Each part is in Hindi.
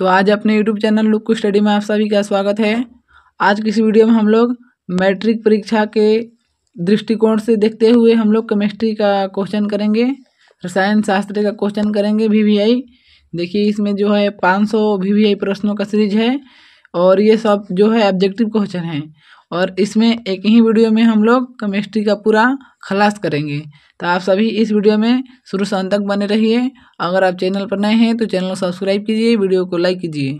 तो आज अपने YouTube चैनल लुक को स्टडी में आप सभी का स्वागत है। आज की इस वीडियो में हम लोग मैट्रिक परीक्षा के दृष्टिकोण से देखते हुए हम लोग केमिस्ट्री का क्वेश्चन करेंगे, रसायन शास्त्र का क्वेश्चन करेंगे VVI। देखिए इसमें जो है 500 VVI प्रश्नों का सीरीज है और ये सब जो है ऑब्जेक्टिव क्वेश्चन है और इसमें एक ही वीडियो में हम लोग केमिस्ट्री का पूरा खलास करेंगे। तो आप सभी इस वीडियो में शुरू से अंत तक बने रहिए। अगर आप चैनल पर नए हैं तो चैनल को सब्सक्राइब कीजिए, वीडियो को लाइक कीजिए।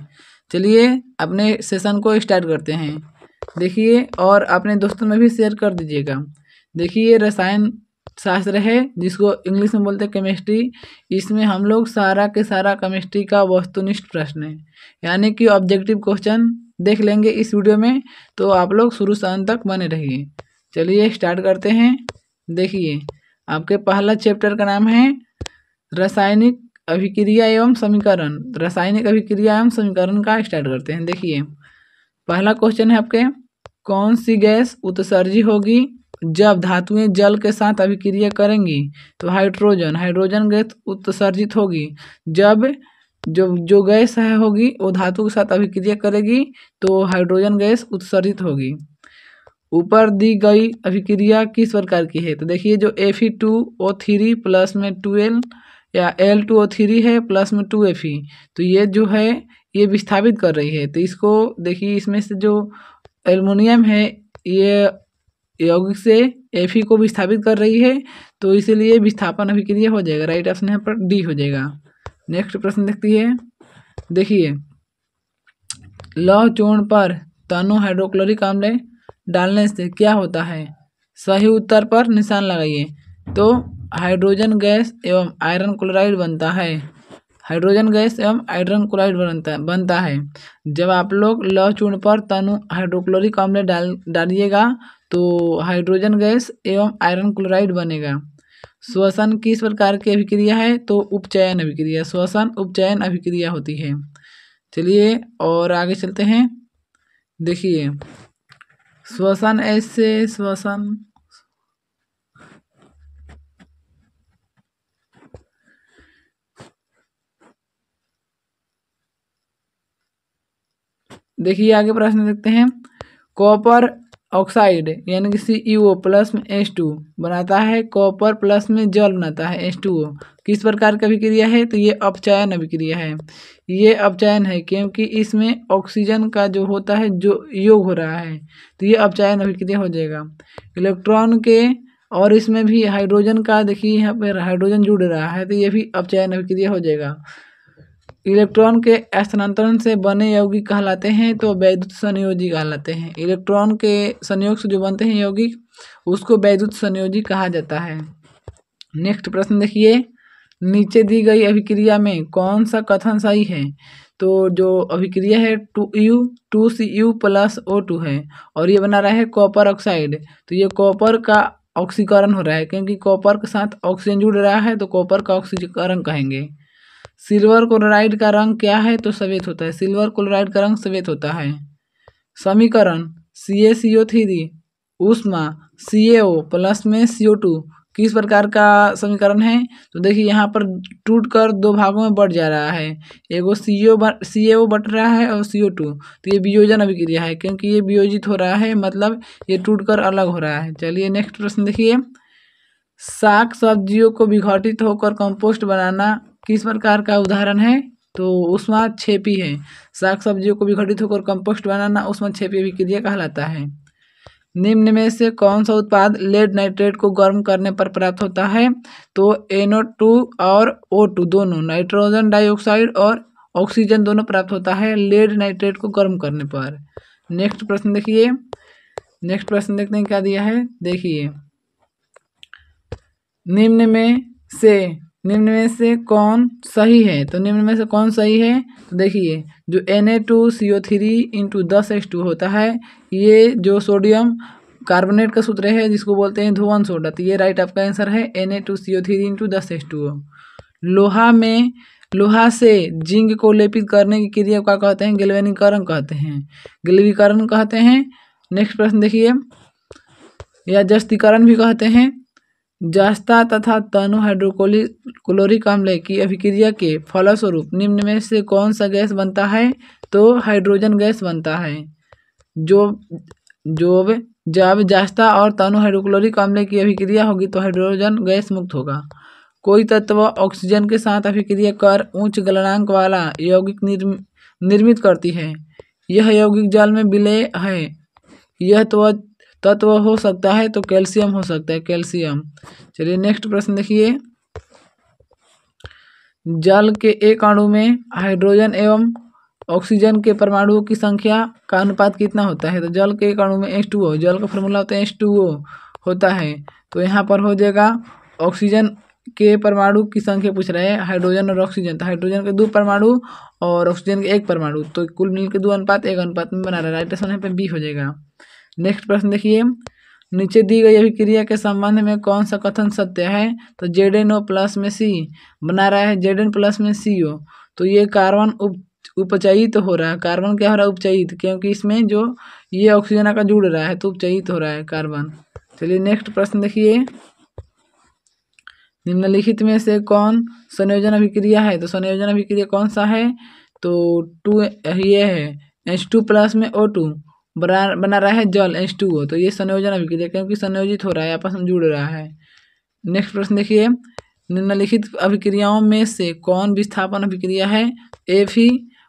चलिए अपने सेशन को स्टार्ट करते हैं। देखिए और अपने दोस्तों में भी शेयर कर दीजिएगा। देखिए रसायन शास्त्र है जिसको इंग्लिश में बोलते हैं केमिस्ट्री। इसमें हम लोग सारा के सारा केमिस्ट्री का वस्तुनिष्ठ प्रश्न है, यानी कि ऑब्जेक्टिव क्वेश्चन देख लेंगे इस वीडियो में। तो आप लोग शुरू से अंत तक बने रहिए। चलिए स्टार्ट करते हैं। देखिए आपके पहला चैप्टर का नाम है रासायनिक अभिक्रिया एवं समीकरण। रासायनिक अभिक्रिया एवं समीकरण का स्टार्ट करते हैं। देखिए पहला क्वेश्चन है आपके, कौन सी गैस उत्सर्जी होगी जब धातुएं जल के साथ अभिक्रिया करेंगी? तो हाइड्रोजन गैस उत्सर्जित होगी जब जो गैस है होगी वो धातु के साथ अभिक्रिया करेगी तो हाइड्रोजन गैस उत्सर्जित होगी। ऊपर दी गई अभिक्रिया किस प्रकार की है? तो देखिए जो Fe2O3 प्लस में 2L या L2O3 है प्लस में 2Fe, तो ये जो है ये विस्थापित कर रही है। तो इसको देखिए इसमें से जो एल्युमिनियम है ये यौगिक से Fe को विस्थापित कर रही है, तो इसीलिए विस्थापन अभिक्रिया हो जाएगा। राइट ऑप्शन यहाँ पर डी हो जाएगा। नेक्स्ट प्रश्न देखती है। देखिए लौह चूर्ण पर तनु हाइड्रोक्लोरिक अम्ल डालने से क्या होता है? सही उत्तर पर निशान लगाइए। तो हाइड्रोजन गैस एवं आयरन क्लोराइड बनता है। हाइड्रोजन गैस एवं आयरन क्लोराइड बनता है। जब आप लोग लौह चूर्ण पर तनु हाइड्रोक्लोरिक अम्ल डालिएगा तो हाइड्रोजन गैस एवं आयरन क्लोराइड बनेगा। श्वसन किस प्रकार की अभिक्रिया है? तो उपचयन अभिक्रिया। श्वसन उपचयन अभिक्रिया होती है। चलिए और आगे चलते हैं। देखिए श्वसन देखिए आगे प्रश्न देखते हैं। कॉपर ऑक्साइड यानी कि CuO प्लस में H2 बनाता है, कॉपर प्लस में जल बनाता है H2O। किस प्रकार की अभिक्रिया है? तो ये अपचयन अभिक्रिया है। ये अपचयन है क्योंकि इसमें ऑक्सीजन का जो होता है जो योग हो रहा है, तो ये अपचयन अभिक्रिया हो जाएगा। इलेक्ट्रॉन के और इसमें भी हाइड्रोजन का देखिए यहाँ पर हाइड्रोजन जुड़ रहा है, तो ये भी अपचयन अभिक्रिया हो जाएगा। इलेक्ट्रॉन के स्थानांतरण से बने यौगिक कहलाते हैं तो वैद्युत संयोजी कहलाते हैं। इलेक्ट्रॉन के संयोग से जो बनते हैं यौगिक उसको वैद्युत संयोजी कहा जाता है। नेक्स्ट प्रश्न देखिए, नीचे दी गई अभिक्रिया में कौन सा कथन सही है? तो जो अभिक्रिया है 2Cu प्लस O2 है और ये बना रहा है कॉपर ऑक्साइड। तो ये कॉपर का ऑक्सीकरण हो रहा है क्योंकि कॉपर के साथ ऑक्सीजन जुड़ रहा है तो कॉपर का ऑक्सीकरण कहेंगे। सिल्वर क्लोराइड का रंग क्या है? तो सफेद होता है। सिल्वर क्लोराइड का रंग सफेद होता है। समीकरण CaCO3 ऊष्मा CaO प्लस में CO2 किस प्रकार का समीकरण है? तो देखिए यहाँ पर टूटकर दो भागों में बढ़ जा रहा है। एगो CaO बढ़ रहा है और CO2, तो ये वियोजन अभिक्रिया है क्योंकि ये वियोजित हो रहा है, मतलब ये टूटकर अलग हो रहा है। चलिए नेक्स्ट प्रश्न देखिए। साग सब्जियों को विघटित होकर कंपोस्ट बनाना किस प्रकार का उदाहरण है? तो ऊष्माक्षेपी है। साग सब्जियों को विघटित होकर कंपोस्ट बनाना ऊष्माक्षेपी अभिक्रिया कहलाता है। निम्न में से कौन सा उत्पाद लेड नाइट्रेट को गर्म करने पर प्राप्त होता है? तो NO2 और O2 दोनों, नाइट्रोजन डाइऑक्साइड और ऑक्सीजन दोनों प्राप्त होता है लेड नाइट्रेट को गर्म करने पर। नेक्स्ट प्रश्न देखिए। नेक्स्ट प्रश्न देखते हैं क्या दिया है। देखिए निम्न में से कौन सही है? तो निम्न में से कौन सही है? तो देखिए जो Na2CO3 × 10H2 होता है, ये जो सोडियम कार्बोनेट का सूत्र है जिसको बोलते हैं धुआं सोडा, तो ये राइट आपका आंसर है Na2CO3 × 10H2O। लोहा से जिंक को लेपित करने की क्रिया क्या कहते हैं? गैल्वेनीकरण कहते हैं। गैल्वेनीकरण कहते हैं। नेक्स्ट प्रश्न देखिए, या जस्तीकरण भी कहते हैं। जस्ता तथा तनु हाइड्रोक्लोरिक अम्ल की अभिक्रिया के फलस्वरूप निम्न में से कौन सा गैस बनता है? तो हाइड्रोजन गैस बनता है। जब जस्ता और तनु हाइड्रोक्लोरिक अम्ल की अभिक्रिया होगी तो हाइड्रोजन गैस मुक्त होगा। कोई तत्व ऑक्सीजन के साथ अभिक्रिया कर उच्च गलनांक वाला यौगिक निर्मित करती है। यह यौगिक जल में विलेय है। यह तत्व हो सकता है तो कैल्शियम हो सकता है, कैल्शियम। चलिए नेक्स्ट प्रश्न देखिए। जल के एक अणु में हाइड्रोजन एवं ऑक्सीजन के परमाणुओं की संख्या का अनुपात कितना होता है? तो जल के एक अणु में H2O, जल का फॉर्मूला होता है H2O होता है। तो यहाँ पर हो जाएगा ऑक्सीजन के परमाणु की संख्या पूछ रहे हैं, हाइड्रोजन और ऑक्सीजन। तो हाइड्रोजन के 2 परमाणु और ऑक्सीजन के 1 परमाणु, तो कुल मिलकर 2 अनुपात 1 अनुपात में बना रहा है। राइट आंसर यहाँ पे बी हो जाएगा। नेक्स्ट प्रश्न देखिए। नीचे दी गई अभिक्रिया के संबंध में कौन सा कथन सत्य है? तो ZnO प्लस में C बना रहा है Zn प्लस में CO, तो ये कार्बन उपचयित हो रहा है। कार्बन क्या हो रहा है? उपचयित, क्योंकि इसमें जो ये ऑक्सीजन आकर जुड़ रहा है तो उपचयित हो रहा है कार्बन। चलिए नेक्स्ट प्रश्न देखिए। निम्नलिखित में से कौन संयोजन अभिक्रिया है? तो संयोजन अभिक्रिया कौन सा है? तो 2 ये है H2 प्लस में O2 बना रहा है जल H2O, तो ये संयोजन अभिक्रिया, क्योंकि संयोजित हो रहा है, आपस में जुड़ रहा है। नेक्स्ट प्रश्न देखिए। निम्नलिखित अभिक्रियाओं में से कौन विस्थापन अभिक्रिया है? Fe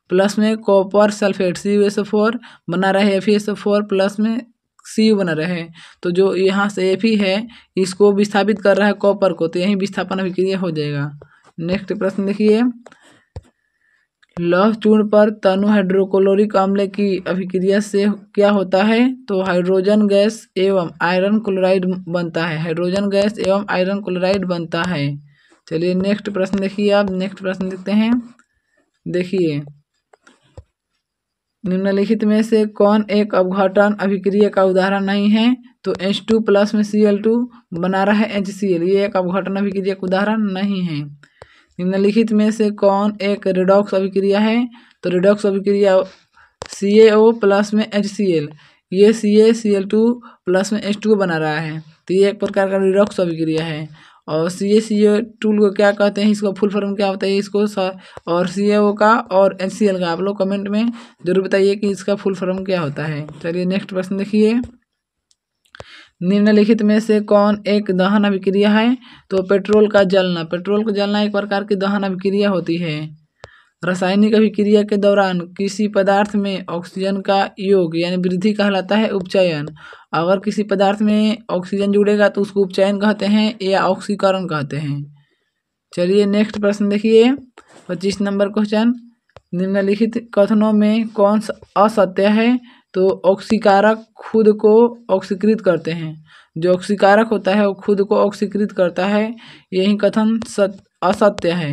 प्लस में कॉपर सल्फेट CuSO4 बना रहा है FeSO4 प्लस में Cu बना रहा है। तो जो यहाँ से Fe है इसको विस्थापित कर रहा है कॉपर को, तो यही विस्थापन अभिक्रिया हो जाएगा। नेक्स्ट प्रश्न देखिए। लौह चूर्ण पर तनु हाइड्रोक्लोरिक अम्ल की अभिक्रिया से क्या होता है? तो हाइड्रोजन गैस एवं आयरन क्लोराइड बनता है। हाइड्रोजन गैस एवं आयरन क्लोराइड बनता है। चलिए नेक्स्ट प्रश्न देखिए। आप नेक्स्ट प्रश्न देखते हैं। देखिए निम्नलिखित में से कौन एक अपघटन अभिक्रिया का उदाहरण नहीं है? तो H2 प्लस में Cl2 बना रहा है HCl, ये एक अपघटन अभिक्रिया का उदाहरण नहीं है। निम्नलिखित में से कौन एक रिडॉक्स अभिक्रिया है? तो रिडॉक्स अभिक्रिया CaO प्लस में HCl, ये CaCl2 प्लस में H2O बना रहा है, तो ये एक प्रकार का रिडॉक्स अभिक्रिया है। और CaCO2 को क्या कहते हैं? इसका फुल फॉर्म क्या होता है इसको, और CaO का और HCl का आप लोग कमेंट में जरूर बताइए कि इसका फुल फॉर्म क्या होता है। चलिए नेक्स्ट प्रश्न देखिए। निम्नलिखित में से कौन एक दहन अभिक्रिया है? तो पेट्रोल का जलना। पेट्रोल का जलना एक प्रकार की दहन अभिक्रिया होती है। रासायनिक अभिक्रिया के दौरान किसी पदार्थ में ऑक्सीजन का योग यानी वृद्धि कहलाता है उपचयन। अगर किसी पदार्थ में ऑक्सीजन जुड़ेगा तो उसको उपचयन कहते हैं या ऑक्सीकरण कहते हैं। चलिए नेक्स्ट प्रश्न देखिए। 25 नंबर क्वेश्चन। निम्नलिखित कथनों में कौन सा असत्य है? तो ऑक्सीकारक खुद को ऑक्सीकृत करते हैं। जो ऑक्सीकारक होता है वो खुद को ऑक्सीकृत करता है, यही कथन असत्य है।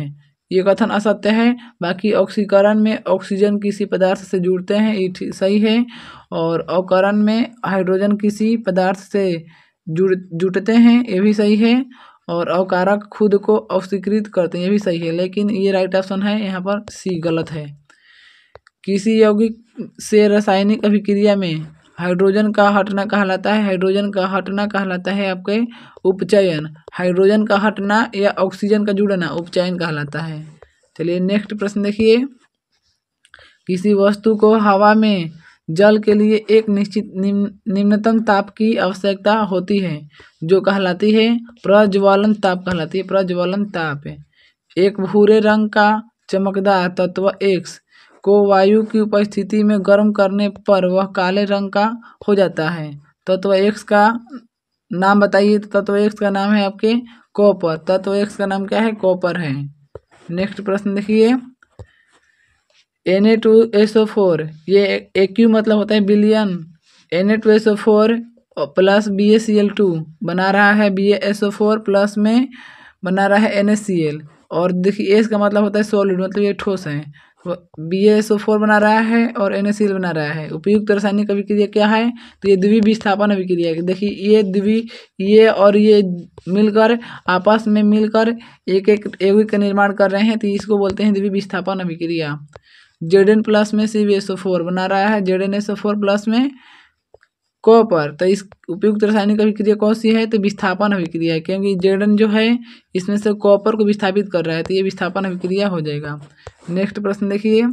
ये कथन असत्य है। बाकी ऑक्सीकरण में ऑक्सीजन किसी पदार्थ से जुड़ते हैं, ये सही है। और अवकरण में हाइड्रोजन किसी पदार्थ से जुड़ते हैं, ये भी सही है। और अवकारक खुद को ऑक्सीकृत करते हैं, ये भी सही है। लेकिन ये राइट ऑप्शन है, यहाँ पर सी गलत है। किसी यौगिक से रासायनिक अभिक्रिया में हाइड्रोजन का हटना कहलाता है। हाइड्रोजन का हटना कहलाता है आपके उपचयन। हाइड्रोजन का हटना या ऑक्सीजन का जुड़ना उपचयन कहलाता है। चलिए नेक्स्ट प्रश्न देखिए। किसी वस्तु को हवा में जल के लिए एक निश्चित निम्नतम ताप की आवश्यकता होती है, जो कहलाती है प्रज्वलन ताप कहलाती है। प्रज्वलन ताप है। एक भूरे रंग का चमकदार तत्व X को वायु की उपस्थिति में गर्म करने पर वह काले रंग का हो जाता है। तत्व X का नाम बताइए। तो तत्व X का नाम है आपके कॉपर। तत्व X का नाम क्या है? कॉपर है। नेक्स्ट प्रश्न देखिए। Na2SO4, ये AQ मतलब होता है बिलियन। Na2SO4 प्लस BaCl2 बना रहा है BaSO4 प्लस में बना रहा है NaCl। और देखिए S का मतलब होता है सॉलिड, मतलब ये ठोस है। BaSO4 बना रहा है और NaCl बना रहा है। उपयुक्त रासायनिक अभिक्रिया क्या है? तो ये द्वि विस्थापन अभिक्रिया है। देखिए ये और ये मिलकर आपस में मिलकर एक यौगिक का निर्माण कर रहे हैं, तो इसको बोलते हैं द्वि विस्थापन अभिक्रिया। Zn प्लस में CbSO4 बना रहा है ZnSO4 प्लस में कॉपर, तो इस उपयुक्त रासायनिक अभिक्रिया कौन सी है? तो विस्थापन अभिक्रिया है, क्योंकि Zn जो है इसमें से कॉपर को विस्थापित कर रहा है, तो ये विस्थापन अभिक्रिया हो जाएगा। नेक्स्ट प्रश्न देखिए,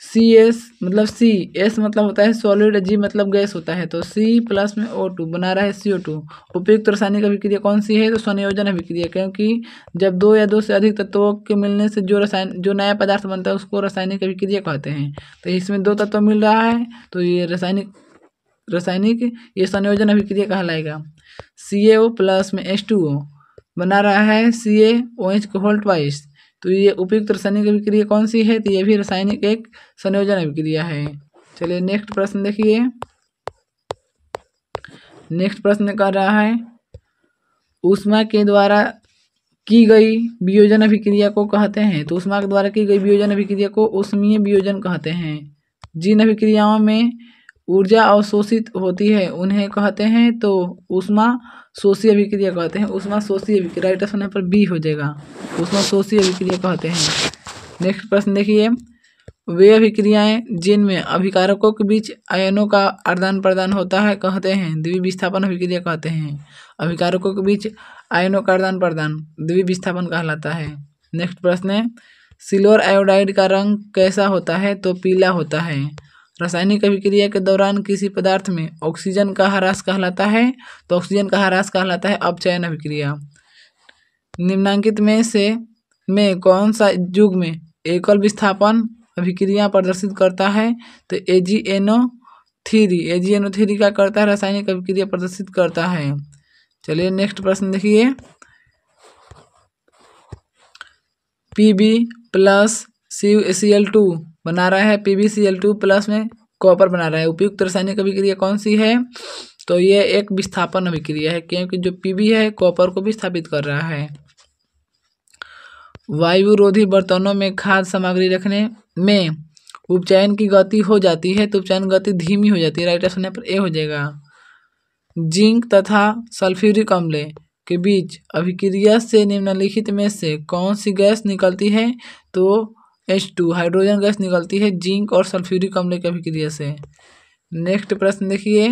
CS मतलब CS मतलब होता है सॉलिड, G मतलब गैस होता है, तो C प्लस में O2 बना रहा है CO2। उपयुक्त रासायनिक अभिक्रिया कौन सी है? तो संयोजन अभिक्रिया, क्योंकि जब दो या दो से अधिक तत्वों के मिलने से जो नया पदार्थ बनता है उसको रासायनिक अभिक्रिया कहते हैं। तो इसमें दो तत्व मिल रहा है तो ये रासायनिक ये संयोजन अभिक्रिया कहलाएगा। CaO प्लस में H2O बना रहा है CaOH को होल ट्वाइस, तो ये उपयुक्त रासायनिक अभिक्रिया कौन सी है? तो ये भी रासायनिक एक संयोजन अभिक्रिया है। चलिए नेक्स्ट प्रश्न देखिए, नेक्स्ट प्रश्न कर रहा है ऊष्मा के द्वारा की गई वियोजन अभिक्रिया को कहते हैं। तो ऊष्मा के द्वारा की गई वियोजन अभिक्रिया को ऊष्मीय वियोजन कहते हैं। जिन अभिक्रियाओं में ऊर्जा अवशोषित होती है उन्हें कहते हैं तो ऊष्मा शोषी अभिक्रिया कहते हैं। ऊष्मा शोषी अभिक्रिया, राइट ऑप्शन पर बी हो जाएगा, ऊष्मा शोषी अभिक्रिया कहते हैं। नेक्स्ट प्रश्न देखिए, वे अभिक्रियाएं जिनमें अभिकारकों के बीच आयनों का आदान प्रदान होता है कहते हैं द्विविस्थापन अभिक्रिया कहते हैं। अभिकारकों के बीच आयनों का आदान प्रदान द्विविस्थापन कहलाता है। नेक्स्ट प्रश्न है, सिल्वर आयोडाइड का रंग कैसा होता है? तो पीला होता है। रासायनिक अभिक्रिया के दौरान किसी पदार्थ में ऑक्सीजन का ह्रास कहलाता है, तो ऑक्सीजन का ह्रास कहलाता है अपचयन अभिक्रिया। निम्नांकित में कौन सा युग्म एकल विस्थापन अभिक्रिया प्रदर्शित करता है? तो AgNO3 क्या करता है? रासायनिक अभिक्रिया प्रदर्शित करता है। चलिए नेक्स्ट प्रश्न देखिए, Pb प्लस Cl2 बना रहा है, PbCl2 प्लस में कॉपर बना रहा है। उपयुक्त रासायनिक अभिक्रिया कौन सी है? तो ये एक विस्थापन अभिक्रिया है, क्योंकि जो Pb है कॉपर को विस्थापित कर रहा है। वायुरोधी बर्तनों में खाद्य सामग्री रखने में उपचयन की गति हो जाती है, तो उपचयन गति धीमी हो जाती है, राइट ऑप्शन पर ए हो जाएगा। जिंक तथा सल्फ्यूरिक अम्ल के बीच अभिक्रिया से निम्नलिखित में से कौन सी गैस निकलती है? तो H2 हाइड्रोजन गैस निकलती है जिंक और सल्फ्यूरिक अम्ल की अभिक्रिया से। नेक्स्ट प्रश्न देखिए,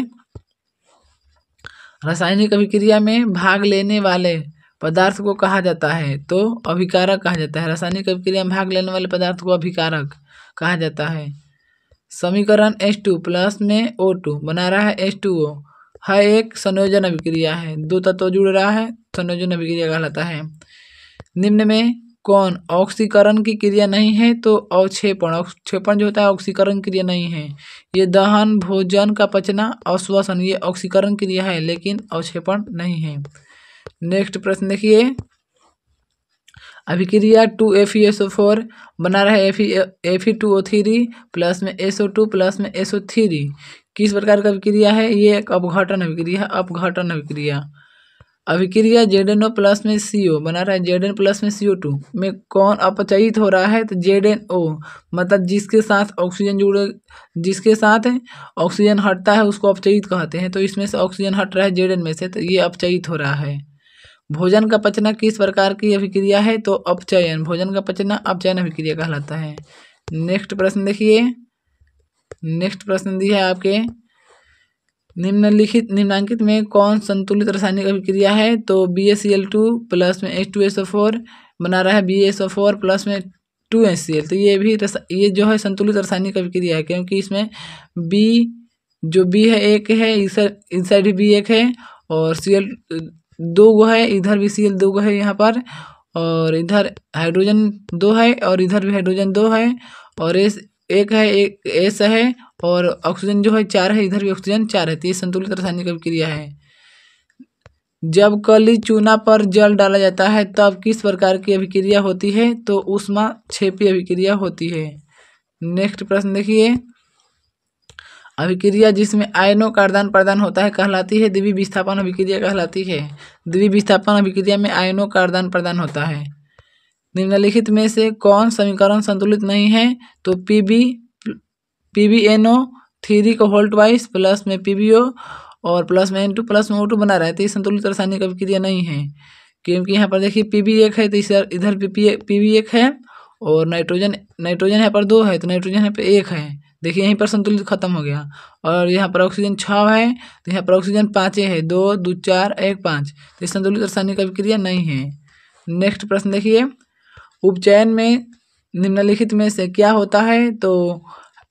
रासायनिक अभिक्रिया में भाग लेने वाले पदार्थ को कहा जाता है? तो अभिकारक कहा जाता है। रासायनिक अभिक्रिया में भाग लेने वाले पदार्थ को अभिकारक कहा जाता है। समीकरण H2 प्लस में O2 बना रहा है H2O है एक संयोजन अभिक्रिया है, दो तत्व जुड़ रहा है, संयोजन अभिक्रिया कहलाता है। निम्न में कौन ऑक्सीकरण की क्रिया नहीं है? तो अवक्षेपण जो होता है ऑक्सीकरण क्रिया नहीं है। ये दहन, भोजन का पचना और श्वसन ये ऑक्सीकरण क्रिया है, लेकिन अवक्षेपण नहीं है। नेक्स्ट प्रश्न देखिए, अभिक्रिया 2FeSO4 बना रहा है Fe2O3 प्लस में SO2 प्लस में SO3 किस प्रकार का अभिक्रिया है? ये एक अपघटन अभिक्रिया है, अपघटन अभिक्रिया। अभिक्रिया ZnO प्लस में CO बना रहा है Zn प्लस में CO2 में कौन अपचयित हो रहा है? तो ZnO मतलब जिसके साथ ऑक्सीजन हटता है उसको अपचयित कहते हैं, तो इसमें से ऑक्सीजन हट रहा है Zn में से, तो ये अपचयित हो रहा है। भोजन का पचना किस प्रकार की अभिक्रिया है? तो अपचयन, भोजन का पचना अपचयन अभिक्रिया कहलाता है। नेक्स्ट प्रश्न देखिए, नेक्स्ट प्रश्न दिया है आपके, निम्नांकित में कौन संतुलित रासायनिक अभिक्रिया है? तो BaCl2 प्लस में H2SO4 बना रहा है BaSO4 प्लस में 2HCl, तो ये जो है संतुलित रासायनिक अभिक्रिया है, क्योंकि इसमें B है एक है, इस साइड भी B एक है और Cl दो गो है, इधर भी Cl दो गो है यहाँ पर, और इधर हाइड्रोजन 2 है और इधर भी हाइड्रोजन 2 है, और एक है, एक S है, और ऑक्सीजन जो है 4 है, इधर भी ऑक्सीजन 4 है, तो ये संतुलित रासायनिक अभिक्रिया है। जब कली चूना पर जल डाला जाता है तब किस प्रकार की अभिक्रिया होती है? तो ऊष्माक्षेपी अभिक्रिया होती है। नेक्स्ट प्रश्न देखिए, अभिक्रिया जिसमें आयनों का आदान प्रदान होता है कहलाती है द्विविस्थापन अभिक्रिया कहलाती है। द्विविस्थापन अभिक्रिया में आयनों का आदान प्रदान होता है। निम्नलिखित में से कौन समीकरण संतुलित नहीं है? तो PbNO3 को होल ट्वाइस प्लस में PbO और प्लस में N2 प्लस में O2 बना रहा है, तो ये संतुलित रासायनिक अभिक्रिया नहीं है, क्योंकि यहाँ पर देखिए Pb एक है तो इधर Pb एक है, और नाइट्रोजन यहाँ पर 2 है तो नाइट्रोजन यहाँ पर 1 है, देखिए यहीं पर संतुलित खत्म हो गया। और यहाँ पर ऑक्सीजन 6 है तो यहाँ पर ऑक्सीजन 5 है, 2 2 4 1 5, तो संतुलित रासायनिक अभिक्रिया नहीं है। नेक्स्ट प्रश्न देखिए, उपचयन में निम्नलिखित में से क्या होता है? तो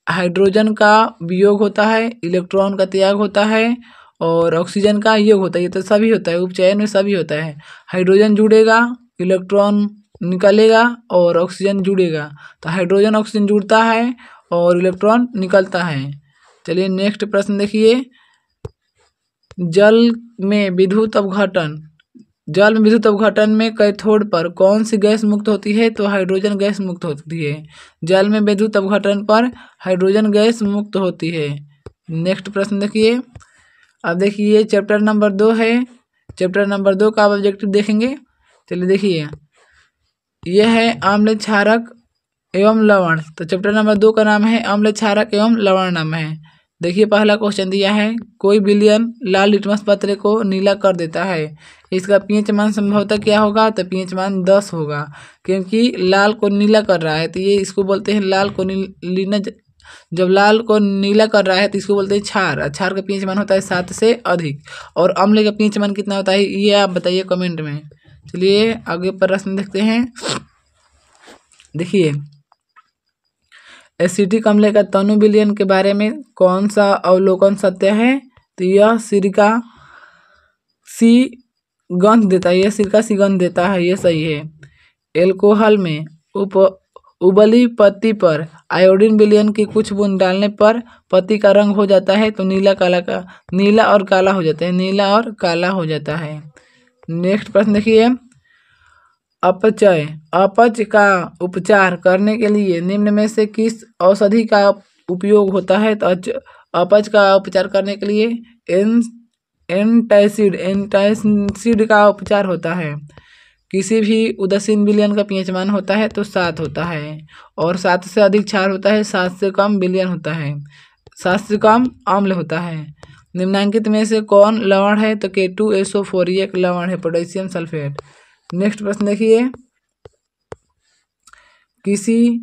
हाइड्रोजन का वियोग होता है, इलेक्ट्रॉन का त्याग होता है और ऑक्सीजन का योग होता है। ये तो सभी होता है, उपचयन में सभी होता है। हाइड्रोजन जुड़ेगा, इलेक्ट्रॉन निकलेगा और ऑक्सीजन जुड़ेगा, तो हाइड्रोजन ऑक्सीजन जुड़ता है और इलेक्ट्रॉन निकलता है। चलिए नेक्स्ट प्रश्न देखिए, जल में विद्युत अपघटन में कैथोड पर कौन सी गैस मुक्त होती है? तो हाइड्रोजन गैस मुक्त होती है। जल में विद्युत अपघटन पर हाइड्रोजन गैस मुक्त होती है। नेक्स्ट प्रश्न देखिए, अब देखिए चैप्टर नंबर 2 है। चैप्टर नंबर 2 का ऑब्जेक्टिव देखेंगे। चलिए देखिए, यह है अम्ल, क्षारक एवं लवण। तो चैप्टर नंबर 2 का नाम है अम्ल, क्षारक एवं लवण नाम है। देखिए पहला क्वेश्चन दिया है, कोई विलयन लाल लिटमस पत्र को नीला कर देता है, इसका पीएच मान संभवतः क्या होगा? तो पीएच मान 10 होगा, क्योंकि लाल को नीला कर रहा है तो ये इसको बोलते हैं लाल को नीला। जब लाल को नीला कर रहा है तो इसको बोलते हैं क्षार। क्षार का पीएच मान होता है 7 से अधिक। और अम्ल का पीएच मान कितना होता है ये आप बताइए कमेंट में। चलिए आगे प्रश्न देखते हैं। देखिए, एसिटिक अम्ल का तनु विलयन के बारे में कौन सा अवलोकन सत्य है? तो यह सिरका सी गंध देता है, यह सिरका सी गंध देता है, ये सही है। एल्कोहल में उबली पत्ती पर आयोडीन विलयन की कुछ बूंद डालने पर पत्ती का रंग हो जाता है, तो नीला और काला हो जाता है, नीला और काला हो जाता है। नेक्स्ट प्रश्न देखिए, अपच का उपचार करने के लिए निम्न में से किस औषधि का उपयोग होता है? तो अपच का उपचार करने के लिए एंटासिड का उपचार होता है। किसी भी उदासीन विलयन का पीएच मान होता है तो 7 होता है, और 7 से अधिक क्षार होता है, 7 से कम विलयन होता है, 7 से कम अम्ल होता है। निम्नांकित में से कौन लवण है? तो K2SO4 ये एक लवण है, पोटेशियम सल्फेट। नेक्स्ट प्रश्न देखिए, किसी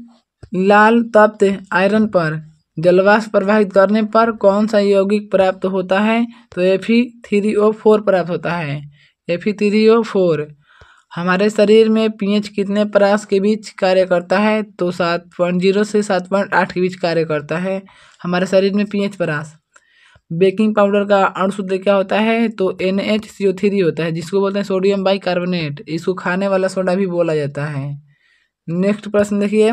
लाल तप्त आयरन पर जलवाष्प प्रवाहित करने पर कौन सा यौगिक प्राप्त होता है? तो Fe3O4 प्राप्त होता है, Fe3O4। हमारे शरीर में पीएच कितने परास के बीच कार्य करता है? तो 7.0 से 7.8 के बीच कार्य करता है हमारे शरीर में पीएच परास। बेकिंग पाउडर का अणुसूत्र क्या होता है? तो NaCO3 होता है, जिसको बोलते हैं सोडियम बाइकार्बोनेट। इसको खाने वाला सोडा भी बोला जाता है। नेक्स्ट प्रश्न देखिए,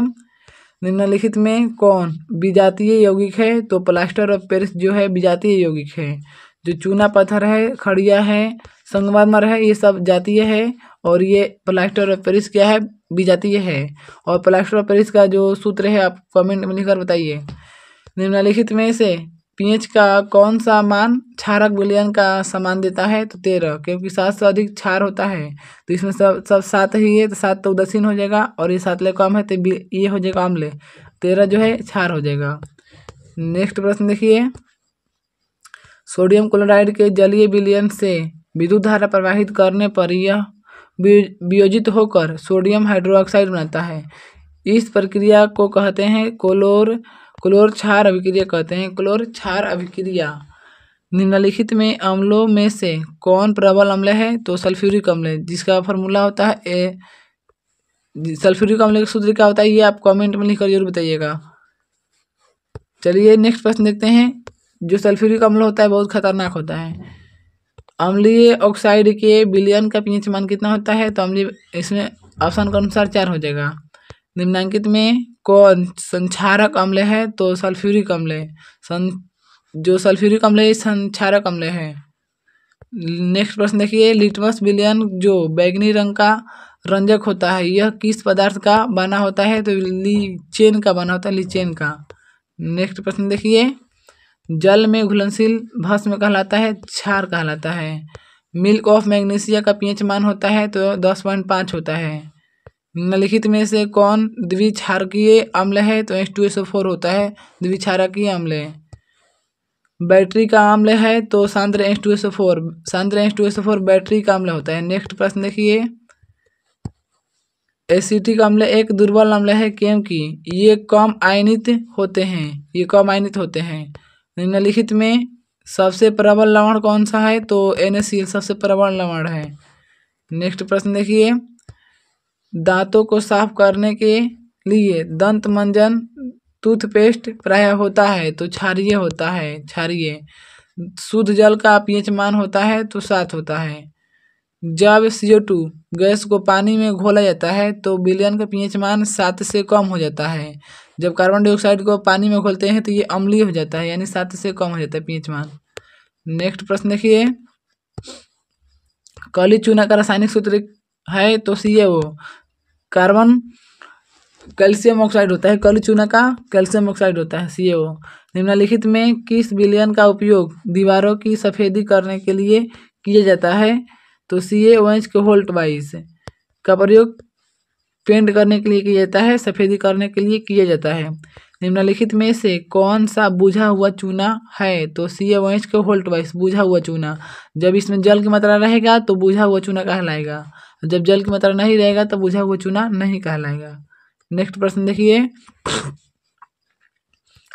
निम्नलिखित में कौन विजातीय यौगिक है? तो प्लास्टर ऑफ पेरिस जो है विजातीय यौगिक है। जो चूना पत्थर है, खड़िया है, संगमरमर है, ये सब जातीय है, और ये प्लास्टर ऑफ पेरिस क्या है? विजातीय है। और प्लास्टर ऑफ पेरिस का जो सूत्र है आप कमेंट में लिखकर बताइए। निम्नलिखित में से पीएच का कौन सा मान क्षारक विलयन का समान देता है? तो 13, क्योंकि 7 से अधिक क्षार होता है तो इसमें सब 7 ही है, तो 7 तो उदासीन हो जाएगा, और ये 7 ले कम है तो ये हो जाएगा अम्ल, 13 जो है क्षार हो जाएगा। नेक्स्ट प्रश्न देखिए, सोडियम क्लोराइड के जलीय विलयन से विद्युत धारा प्रवाहित करने पर यह वियोजित होकर सोडियम हाइड्रोक्साइड बनाता है। इस प्रक्रिया को कहते हैं क्लोर क्षार अभिक्रिया कहते हैं, क्लोर क्षार अभिक्रिया। निम्नलिखित में अम्लों में से कौन प्रबल अम्ल है? तो सल्फ्यूरिक अम्ल, जिसका फॉर्मूला होता है सल्फ्यूरिक अम्ल का सूत्र क्या होता है ये आप कमेंट में लिखकर जरूर बताइएगा। चलिए नेक्स्ट प्रश्न देखते हैं। जो सल्फ्यूरिक अम्ल होता है बहुत खतरनाक होता है। अम्लीय ऑक्साइड के विलयन का पीएच मान कितना होता है? तो अम्लीय, इसमें ऑप्शन के अनुसार 4 हो जाएगा। निम्नांकित में कौन संक्षारक अम्ल है? तो सल्फ्यूरिक अम्ल, जो सल्फ्यूरिक अम्ल है संक्षारक अम्ल है। नेक्स्ट प्रश्न देखिए, लिटमस विलयन जो बैंगनी रंग का रंजक होता है यह किस पदार्थ का बना होता है? तो लीचेन का बना होता है, लीचेन का। नेक्स्ट प्रश्न देखिए, जल में घुलनशील भस्म कहलाता है, क्षार कहलाता है। मिल्क ऑफ मैग्नीशिया का पीएच मान होता है तो 10.5 होता है। निम्नलिखित में से कौन द्विक्षारकीय अम्ल है? तो H2SO4 होता है द्विक्षारकीय अम्ल। बैटरी का अम्ल है तो सांद्र H2SO4 बैटरी का अम्ल होता है। नेक्स्ट प्रश्न देखिए, एसिटिक अम्ल एक दुर्बल अम्ल है क्योंकि ये कम आयनित होते हैं। निम्नलिखित में सबसे प्रबल लवण कौन सा है? तो NaCl सबसे प्रबल लवण है। नेक्स्ट प्रश्न देखिए, दांतों को साफ करने के लिए दंत मंजन टूथपेस्ट प्रायः होता है तो क्षारीय होता है। शुद्ध जल का pH मान होता है तो 7 होता है। जब CO2 गैस को पानी में घोला जाता है तो विलयन का pH मान 7 से कम हो जाता है। जब कार्बन डाइऑक्साइड को पानी में घोलते हैं तो ये अम्लीय हो जाता है, यानी 7 से कम हो जाता है pH मान। नेक्स्ट प्रश्न देखिए, काली चूना का रासायनिक सूत्र है तो CaO। कार्बन कैल्शियम ऑक्साइड होता है, काली चूना का कैल्शियम ऑक्साइड होता है CaO। निम्नलिखित में किस विलयन का उपयोग दीवारों की सफेदी करने के लिए किया जाता है? तो CaOH के होल्ट-वाइज का प्रयोग पेंट करने के लिए किया जाता है, सफेदी करने के लिए किया जाता है। निम्नलिखित में से कौन सा बुझा हुआ चूना है? तो CaOH के होल्ट-वाइज बुझा हुआ चूना। जब इसमें जल की मात्रा रहेगा तो बुझा हुआ चूना कहलाएगा, जब जल की मात्रा नहीं रहेगा तो बुझा हुआ चूना नहीं कहलाएगा। नेक्स्ट प्रश्न देखिए,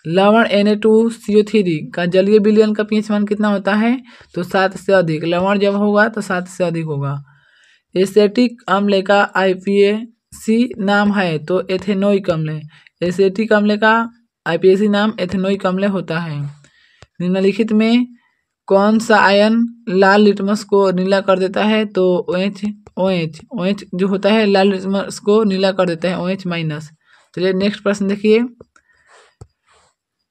लवण Na2CO3 का जलीय विलयन का pH मान कितना होता है? तो 7 से अधिक। लवण जब होगा तो 7 से अधिक होगा। एसिटिक अम्ल का IPAC नाम है तो एथेनोइक अम्ल। एसिटिक अम्ल का IPAC नाम एथेनोइक अम्ल होता है। निम्नलिखित में कौन सा आयन लाल लिटमस को नीला कर देता है? तो OH जो होता है लाल लिटमस को नीला कर देता है, OH-। चलिए नेक्स्ट प्रश्न देखिए,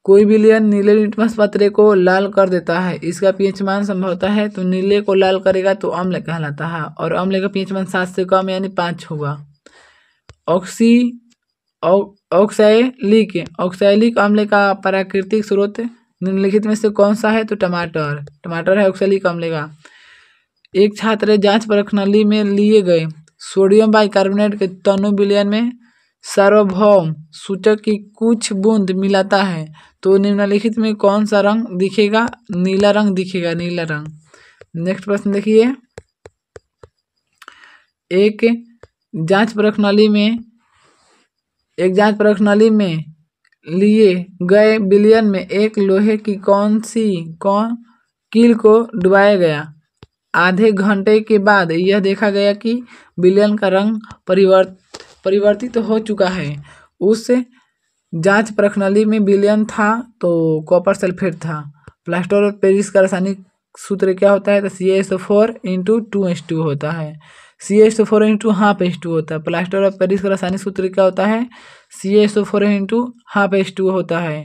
कोई विलयन नीले लिटमस पत्रे को लाल कर देता है, इसका pH मान संभवतः है तो नीले को लाल करेगा तो अम्ल कहलाता है, और अम्ल का pH मान 7 से कम यानी 5 होगा। ऑक्सैलिक अम्ल का प्राकृतिक स्रोत निम्नलिखित में से कौन सा है? तो टमाटर है ऑक्सैलिक अम्ल का। एक छात्र जांच प्रश्नावली में लिए गए सोडियम बाइकार्बोनेट के तनु विलयन में सार्वभौम सूचक की कुछ बूंद मिलाता है तो निम्नलिखित में कौन सा रंग दिखेगा? नीला रंग दिखेगा, नीला रंग। नेक्स्ट प्रश्न देखिए, एक जांच प्रश्नावली में लिए गए विलयन में एक लोहे की कौन कील को डुबाया गया। आधे घंटे के बाद यह देखा गया कि विलयन का रंग परिवर्तित हो चुका है। उस जांच प्रश्नावली में विलयन था तो कॉपर सल्फेट था। प्लास्टर ऑफ पेरिस का रासायनिक सूत्र क्या होता है? तो CaSO4 2H2 होता है। CaSO4 होता है। प्लास्टर ऑफ पेरिस का रासायनिक सूत्र क्या होता है? CaSO4 होता है।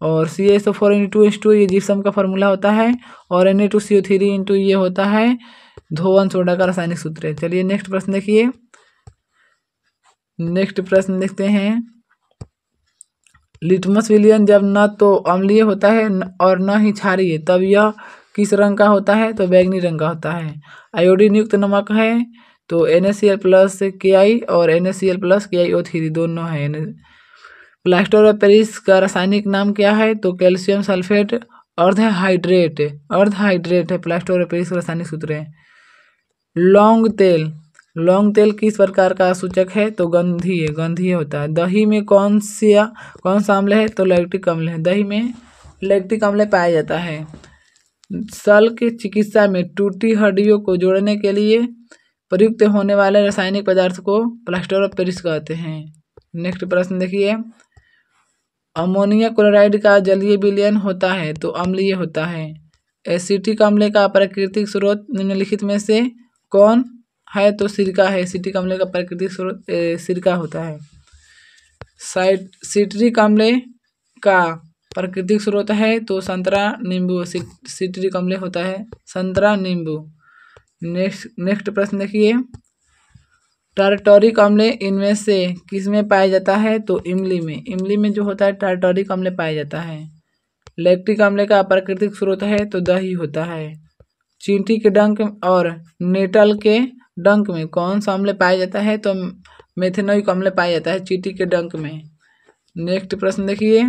और CaSO4 ये जिप्सम का फार्मूला होता है, और Na2CO3 ये होता है धोवन सोडा का रासायनिक सूत्र है। चलिए नेक्स्ट प्रश्न देखिए, नेक्स्ट प्रश्न देखते हैं, लिटमस विलयन जब न तो अम्लीय होता है और न ही क्षारीय तब यह किस रंग का होता है? तो बैंगनी रंग का होता है। आयोडीन युक्त नमक है तो NaCl+Ki और NaCl+KiO3 दोनों है। प्लास्टर ऑफ पेरिस का रासायनिक नाम क्या है? तो कैल्शियम सल्फेट अर्धहाइड्रेट है प्लास्टर ऑफ पेरिस का रासायनिक सूत्र है। लौंग तेल किस प्रकार का सूचक है? तो गंधीय होता है। दही में कौन सा अम्ल है? तो लैक्टिक अम्ल है। दही में लैक्टिक अम्ल पाया जाता है। शल्य की चिकित्सा में टूटी हड्डियों को जोड़ने के लिए प्रयुक्त होने वाले रासायनिक पदार्थ को प्लास्टर ऑफ पेरिस कहते हैं। नेक्स्ट प्रश्न देखिए, अमोनिया क्लोराइड का जलीय विलयन होता है तो अम्लीय होता है। एसिटिक अम्ल का प्राकृतिक स्रोत निम्नलिखित में से कौन है? तो सिरका है। एसिटिक अम्ल का प्राकृतिक स्रोत सिरका होता है। सिट्रिक अम्ल का प्राकृतिक स्रोत है तो संतरा नींबू। सिट्रिक अम्ल होता है संतरा नींबू। नेक्स्ट प्रश्न देखिए, टार्टरिक अम्ल इनमें से किसमें पाया जाता है? तो इमली में जो होता है टार्टरिक अम्ल पाया जाता है। लैक्टिक अम्ल का प्राकृतिक स्रोत है तो दही होता है। चींटी के डंक और नेटल के डंक में कौन सा अम्ल पाया जाता है? तो मेथेनोइक अम्ल पाया जाता है चींटी के डंक में। नेक्स्ट प्रश्न देखिए,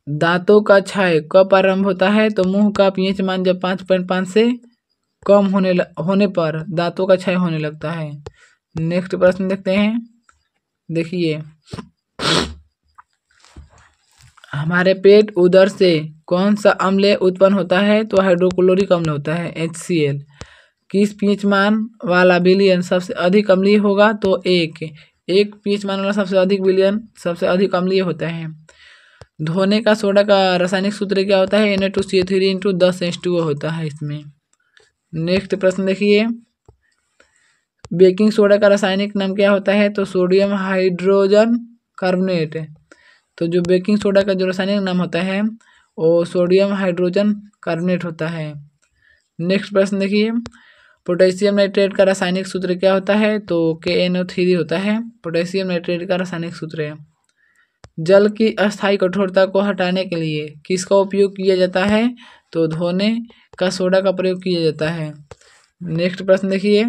दांतों का क्षय कब आरंभ होता है? तो मुंह का pH मान जब 5.5 से कम होने पर दांतों का क्षय होने लगता है। नेक्स्ट प्रश्न देखते हैं। देखिए, हमारे पेट उदर से कौन सा अम्ल उत्पन्न होता है? तो हाइड्रोक्लोरिक अम्ल होता है, HCl। किस पीएच मान वाला विलयन सबसे अधिक अम्लीय होगा? तो एक पीएच मान वाला सबसे अधिक विलयन सबसे अधिक अम्लीय होता है। धोने का सोडा का रासायनिक सूत्र क्या होता है? Na2CO3 × 10H2O होता है इसमें। नेक्स्ट प्रश्न देखिए, बेकिंग सोडा का रासायनिक नाम क्या होता है? तो सोडियम हाइड्रोजन कार्बोनेट। तो जो बेकिंग सोडा का जो रासायनिक नाम होता है वो सोडियम हाइड्रोजन कार्बोनेट होता है। नेक्स्ट प्रश्न देखिए, पोटेशियम नाइट्रेट का रासायनिक सूत्र क्या होता है? तो KNO3 होता है पोटेशियम नाइट्रेट का रासायनिक सूत्र। जल की अस्थायी कठोरता को हटाने के लिए किसका उपयोग किया जाता है? तो धोने का सोडा का प्रयोग किया जाता है। नेक्स्ट प्रश्न देखिए,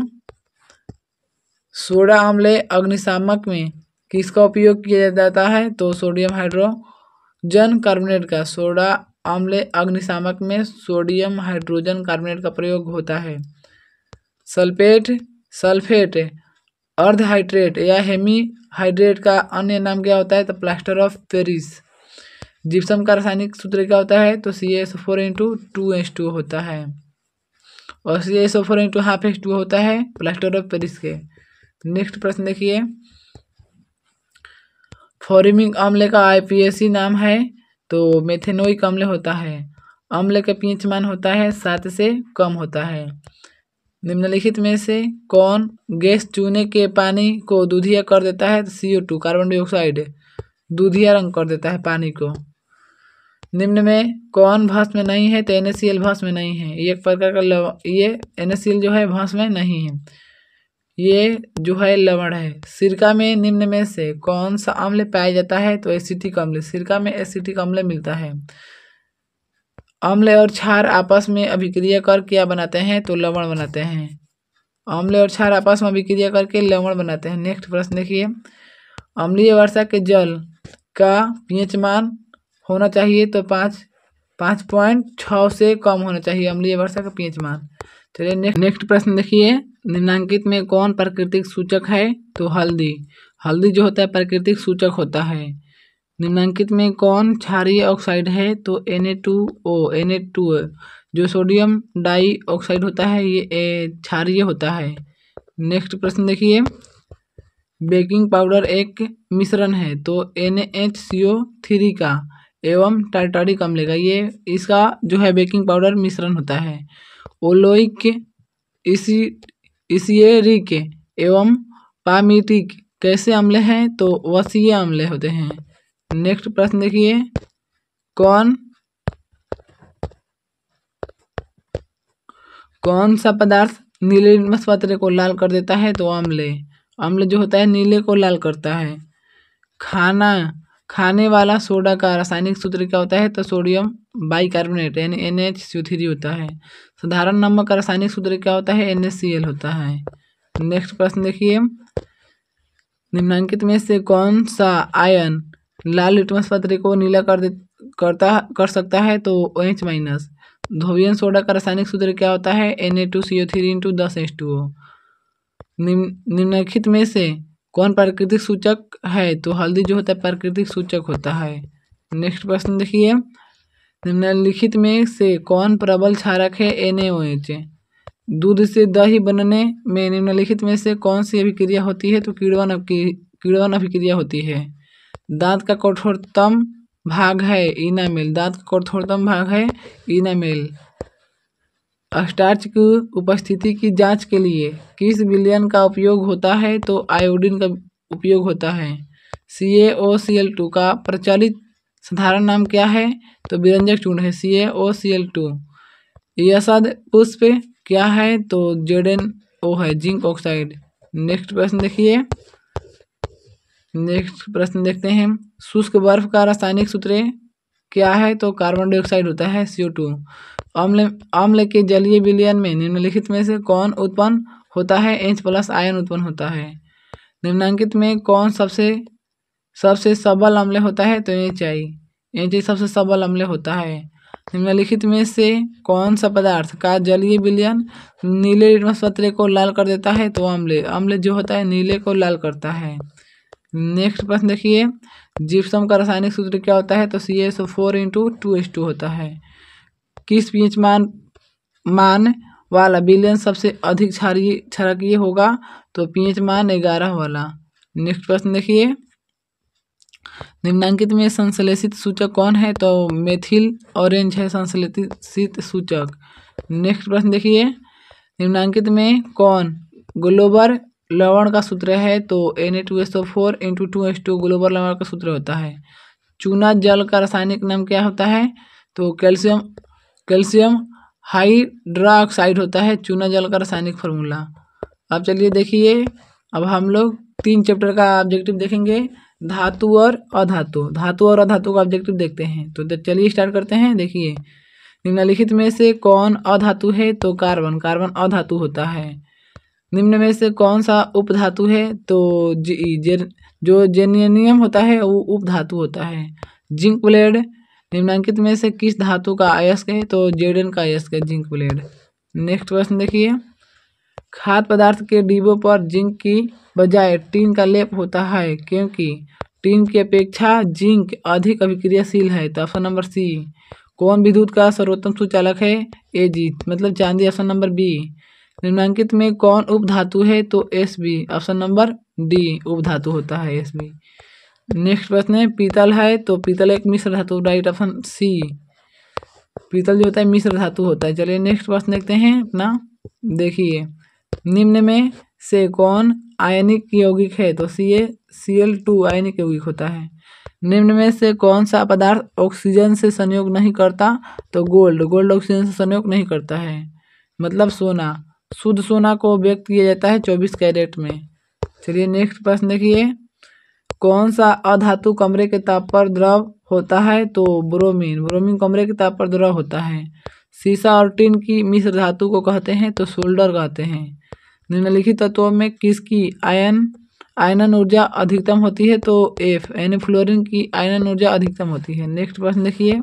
सोडा अम्ल अग्निशामक में किसका उपयोग किया जाता है? तो सोडियम हाइड्रोजन कार्बोनेट का। सोडा अम्ल अग्निशामक में सोडियम हाइड्रोजन कार्बोनेट का प्रयोग होता है। सल्फेट अर्धहाइड्रेट या हेमीहाइड्रेट का अन्य नाम क्या होता है? तो प्लास्टर ऑफ पेरिस। जिप्सम का रासायनिक सूत्र क्या होता है? तो CaSO4 × 2H2O होता है और CaSO4 × 12H2O होता है प्लास्टर ऑफ पेरिस के। नेक्स्ट प्रश्न देखिए, फॉर्मिक अम्ल का IPAC नाम है? तो मेथेनोइक अम्ल होता है। अम्ल का पीएच मान होता है 7 से कम होता है। निम्नलिखित में से कौन गैस चूने के पानी को दूधिया कर देता है? तो CO2 कार्बन डाइऑक्साइड दूधिया रंग कर देता है पानी को। निम्न में कौन भस्म में नहीं है? तो NaCl भस्म में नहीं है। ये एक प्रकार का ये NaCl जो है भस्म में नहीं है, ये जो है लवण है। सिरका में निम्न में से कौन सा अम्ल पाया जाता है? तो एसिटिक अम्ल। सिरका में एसिटिक अम्ल मिलता है। अम्ल और क्षार आपस में अभिक्रिया कर क्या बनाते हैं? तो लवण बनाते हैं। अम्ल और क्षार आपस में अभिक्रिया करके लवण बनाते हैं। नेक्स्ट प्रश्न देखिए, अम्लीय वर्षा के जल का पीएच मान होना चाहिए? तो 5.6 से कम होना चाहिए अम्लीय वर्षा का पीएच मान। चलिए नेक्स्ट प्रश्न देखिए, निम्नलिखित में कौन प्राकृतिक सूचक है? तो हल्दी जो होता है प्राकृतिक सूचक होता है। निम्नलिखित में कौन क्षारीय ऑक्साइड है? तो Na2O जो सोडियम डाई ऑक्साइड होता है ये क्षारीय होता है। नेक्स्ट प्रश्न देखिए, बेकिंग पाउडर एक मिश्रण है तो NaHCO3 का एवं टार्टारिक अम्ल का, ये इसका जो है बेकिंग पाउडर मिश्रण होता है। ओलोइक इसिएरिक एवं पामीटिक कैसे अम्ल हैं? तो वसीय अम्ल होते हैं। नेक्स्ट प्रश्न देखिए, कौन सा पदार्थ नीले लिटमस पत्र को लाल कर देता है? तो अम्ल जो होता है नीले को लाल करता है। खाने वाला सोडा का रासायनिक सूत्र क्या होता है? तो सोडियम बाइकार्बोनेट NaHCO3 होता है। साधारण नमक का रासायनिक सूत्र क्या होता है? NaCl होता है। नेक्स्ट प्रश्न देखिए, निम्नलिखित में से कौन सा आयन लाल लिटमस पत्र को नीला कर सकता है? तो OH-। धोबियन सोडा का रासायनिक सूत्र क्या होता है? Na2CO3 × 10H2O। निम्नलिखित में से कौन प्राकृतिक सूचक है? तो हल्दी जो होता है प्राकृतिक सूचक होता है। नेक्स्ट प्रश्न देखिए, निम्नलिखित में से कौन प्रबल क्षारक है? NaOH। दूध से दही बनने में निम्नलिखित में से कौन सी अभिक्रिया होती है? तो किण्वन अभिक्रिया होती है। दांत का कठोरतम भाग है इनामेल। दांत का कठोरतम भाग है इनामेल। स्टार्च की उपस्थिति की जांच के लिए किस विलयन का उपयोग होता है? तो आयोडीन का उपयोग होता है। CaOCl2 का प्रचलित साधारण नाम क्या है? तो विरंजक चूर्ण है CaOCl2। यसद पुष्प क्या है? तो ZnO है, जिंक ऑक्साइड। नेक्स्ट प्रश्न देखिए, नेक्स्ट प्रश्न देखते हैं, शुष्क बर्फ का रासायनिक सूत्र क्या है? तो कार्बन डाइऑक्साइड होता है CO2। अम्ल के जलीय विलयन में निम्नलिखित में से कौन उत्पन्न होता है? H+ आयन उत्पन्न होता है। निम्नलिखित में कौन सबसे सबल अम्ल होता है? तो HI सबसे सबल अम्ल होता है। निम्नलिखित में से कौन सा पदार्थ का जलीय विलयन नीले लिटमस पत्रे को लाल कर देता है? तो अम्ल। अम्ल जो होता है नीले को लाल करता है। नेक्स्ट प्रश्न देखिए, जिप्सम का रासायनिक सूत्र क्या होता है? तो CaSO4 × 2H2 होता है। किस पीएच मान वाला विलयन सबसे अधिक क्षारकीय होगा? तो पीएच मान 11 वाला। नेक्स्ट प्रश्न देखिए, निम्नांकित में संश्लेषित सूचक कौन है? तो मेथिल ऑरेंज है संश्लेषित सूचक। नेक्स्ट प्रश्न देखिए, निम्नांकित में कौन ग्लोबल लवण का सूत्र है? तो Na2SO4 × 2H2 ग्लोबल लवण का सूत्र होता है। चूना जल का रासायनिक नाम क्या होता है? तो कैल्शियम हाइड्रोक्साइड होता है चूना जल का रासायनिक फार्मूला। अब चलिए देखिए, अब हम लोग 3 चैप्टर का ऑब्जेक्टिव देखेंगे, धातु और अधातु। धातु और अधातु का ऑब्जेक्टिव देखते हैं। तो चलिए स्टार्ट करते हैं। देखिए, निम्नलिखित में से कौन अधातु है? तो कार्बन। कार्बन अधातु होता है। निम्न में से कौन सा उपधातु है? तो जो जेरेनियम होता है वो उपधातु होता है। जिंक ब्लेड निम्नांकित में से किस धातु का अयस्क है? तो जेडन का अयस्क है जिंक ब्लेड। नेक्स्ट प्रश्न देखिए, खाद्य पदार्थ के डिब्बों पर जिंक की बजाय टीन का लेप होता है क्योंकि टीन की अपेक्षा जिंक अधिक अभिक्रियाशील है। तो ऑप्शन नंबर सी। कौन विद्युत का सर्वोत्तम सुचालक है? Ag मतलब चांदी। Option number B. निम्नांकित में कौन उपधातु है? तो Sb। ऑप्शन नंबर डी उपधातु होता है Sb। नेक्स्ट प्रश्न है, पीतल है तो पीतल एक मिश्र धातु। Right option C. पीतल जो होता है मिश्र धातु होता है। चलिए नेक्स्ट प्रश्न देखते हैं अपना। देखिए, निम्न में से कौन आयनिक यौगिक है? तो CaCl2 आयनिक यौगिक होता है। निम्न में से कौन सा पदार्थ ऑक्सीजन से संयोग नहीं करता? तो गोल्ड। गोल्ड ऑक्सीजन से संयोग नहीं करता है, मतलब सोना। शुद्ध सोना को व्यक्त किया जाता है 24 कैरेट में। चलिए नेक्स्ट प्रश्न देखिए, कौन सा अधातु कमरे के ताप पर द्रव होता है? तो ब्रोमीन। ब्रोमीन कमरे के ताप पर द्रव होता है। सीसा और टिन की मिश्र धातु को कहते हैं? तो सोल्डर कहते हैं। निम्नलिखित तत्वों में किसकी आयनन ऊर्जा अधिकतम होती है? तो F यानी फ्लोरीन की आयनन ऊर्जा अधिकतम होती है। नेक्स्ट प्रश्न देखिए,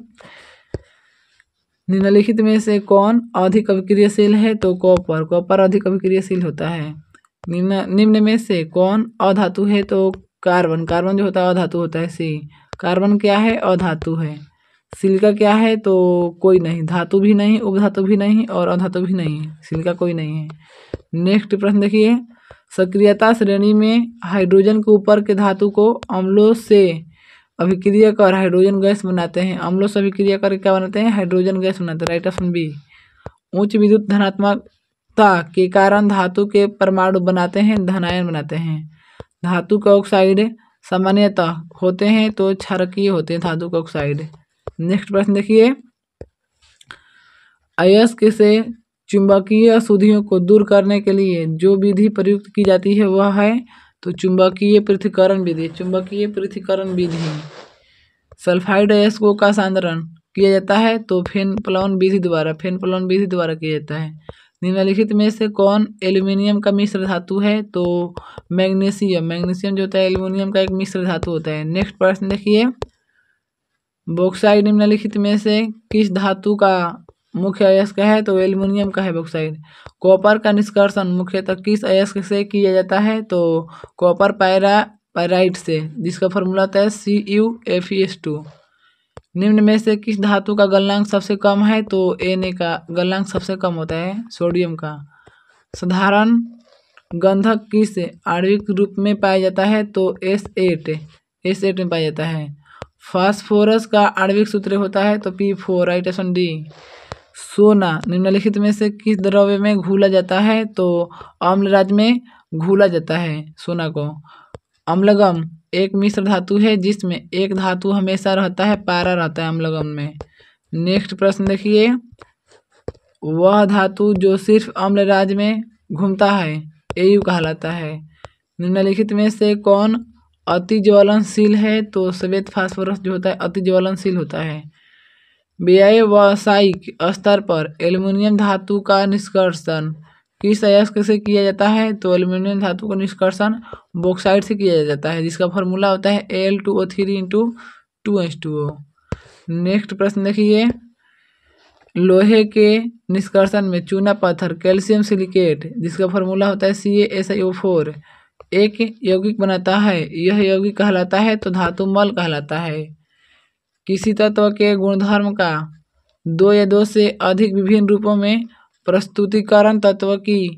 निम्नलिखित में से कौन अधिक अभिक्रियाशील है? तो कॉपर। कॉपर अधिक अभिक्रियाशील होता है। निम्न में से कौन अधातु है? तो कार्बन। कार्बन जो होता है अधातु होता है सी। कार्बन क्या है? अधातु है। सिलिका क्या है? तो कोई नहीं, धातु भी नहीं, उपधातु भी नहीं और अधातु भी नहीं, सिलिका कोई नहीं है। नेक्स्ट प्रश्न देखिए, सक्रियता श्रेणी में हाइड्रोजन के ऊपर के धातु को अम्लों से अभिक्रिया कर हाइड्रोजन गैस बनाते हैं। अम्लों से अभिक्रिया कर क्या बनाते हैं? हाइड्रोजन गैस बनाते हैं। Right option B. उच्च विद्युत धनात्मकता के कारण धातु के परमाणु बनाते हैं, धनायन बनाते हैं। धातु का ऑक्साइड सामान्यतः होते हैं तो क्षारकीय होते हैं धातु का ऑक्साइड। नेक्स्ट प्रश्न देखिए, अयस्क से चुंबकीय अशुद्धियों को दूर करने के लिए जो विधि प्रयुक्त की जाती है वह है? तो चुंबकीय पृथक्करण विधि। चुंबकीय पृथक्करण विधि। सल्फाइड अयस्कों का सांद्रण किया जाता है? तो फेन-प्लॉन विधि द्वारा किया जाता है। निम्नलिखित में से कौन एल्यूमिनियम का मिश्र धातु है? तो मैग्नीशियम। मैग्नीशियम जो होता है एल्यूमिनियम का एक मिश्र धातु होता है। नेक्स्ट प्रश्न देखिए, बॉक्साइट निम्नलिखित में से किस धातु का मुख्य अयस्क है? तो एल्यूमिनियम का है बॉक्साइट। कॉपर का निष्कर्षण मुख्यतः किस अयस्क से किया जाता है? तो कॉपर पायराइट से, जिसका फॉर्मूला होता है CuFeS2। निम्न में से किस धातु का गलनांक सबसे कम है? तो Na का गलनांक सबसे कम होता है सोडियम का। साधारण गंधक किस आणविक रूप में पाया जाता है? तो S8 में पाया जाता है। फास्फोरस का आणविक सूत्र होता है? तो P4। Right option D. सोना निम्नलिखित में से किस द्रव्य में घुला जाता है? तो अम्ल राज्य में घुला जाता है सोना को। अम्लगम एक मिश्र धातु है जिसमें एक धातु हमेशा रहता है, पारा रहता है अम्लगम में। नेक्स्ट प्रश्न देखिए, वह धातु जो सिर्फ अम्ल राज्य में घूमता है Au कहलाता है। निम्नलिखित में से कौन अति ज्वलनशील है? तो श्वेत फास्फोरस जो होता है अति ज्वलनशील होता है। व्यावसायिक स्तर पर एल्यूमिनियम धातु का निष्कर्षण किस अयस्क से किया जाता है? तो एल्यूमिनियम धातु का निष्कर्षण बॉक्साइट से किया जाता है, जिसका फॉर्मूला होता है Al2O3 × 2H2O। नेक्स्ट प्रश्न देखिए, लोहे के निष्कर्षण में चूना पत्थर कैल्शियम सिलिकेट, जिसका फॉर्मूला होता है CaSiO4, एक यौगिक बनाता है। यह यौगिक कहलाता है तो धातु मल कहलाता है। किसी तत्व के गुणधर्म का दो या दो से अधिक विभिन्न रूपों में प्रस्तुतिकरण तत्व की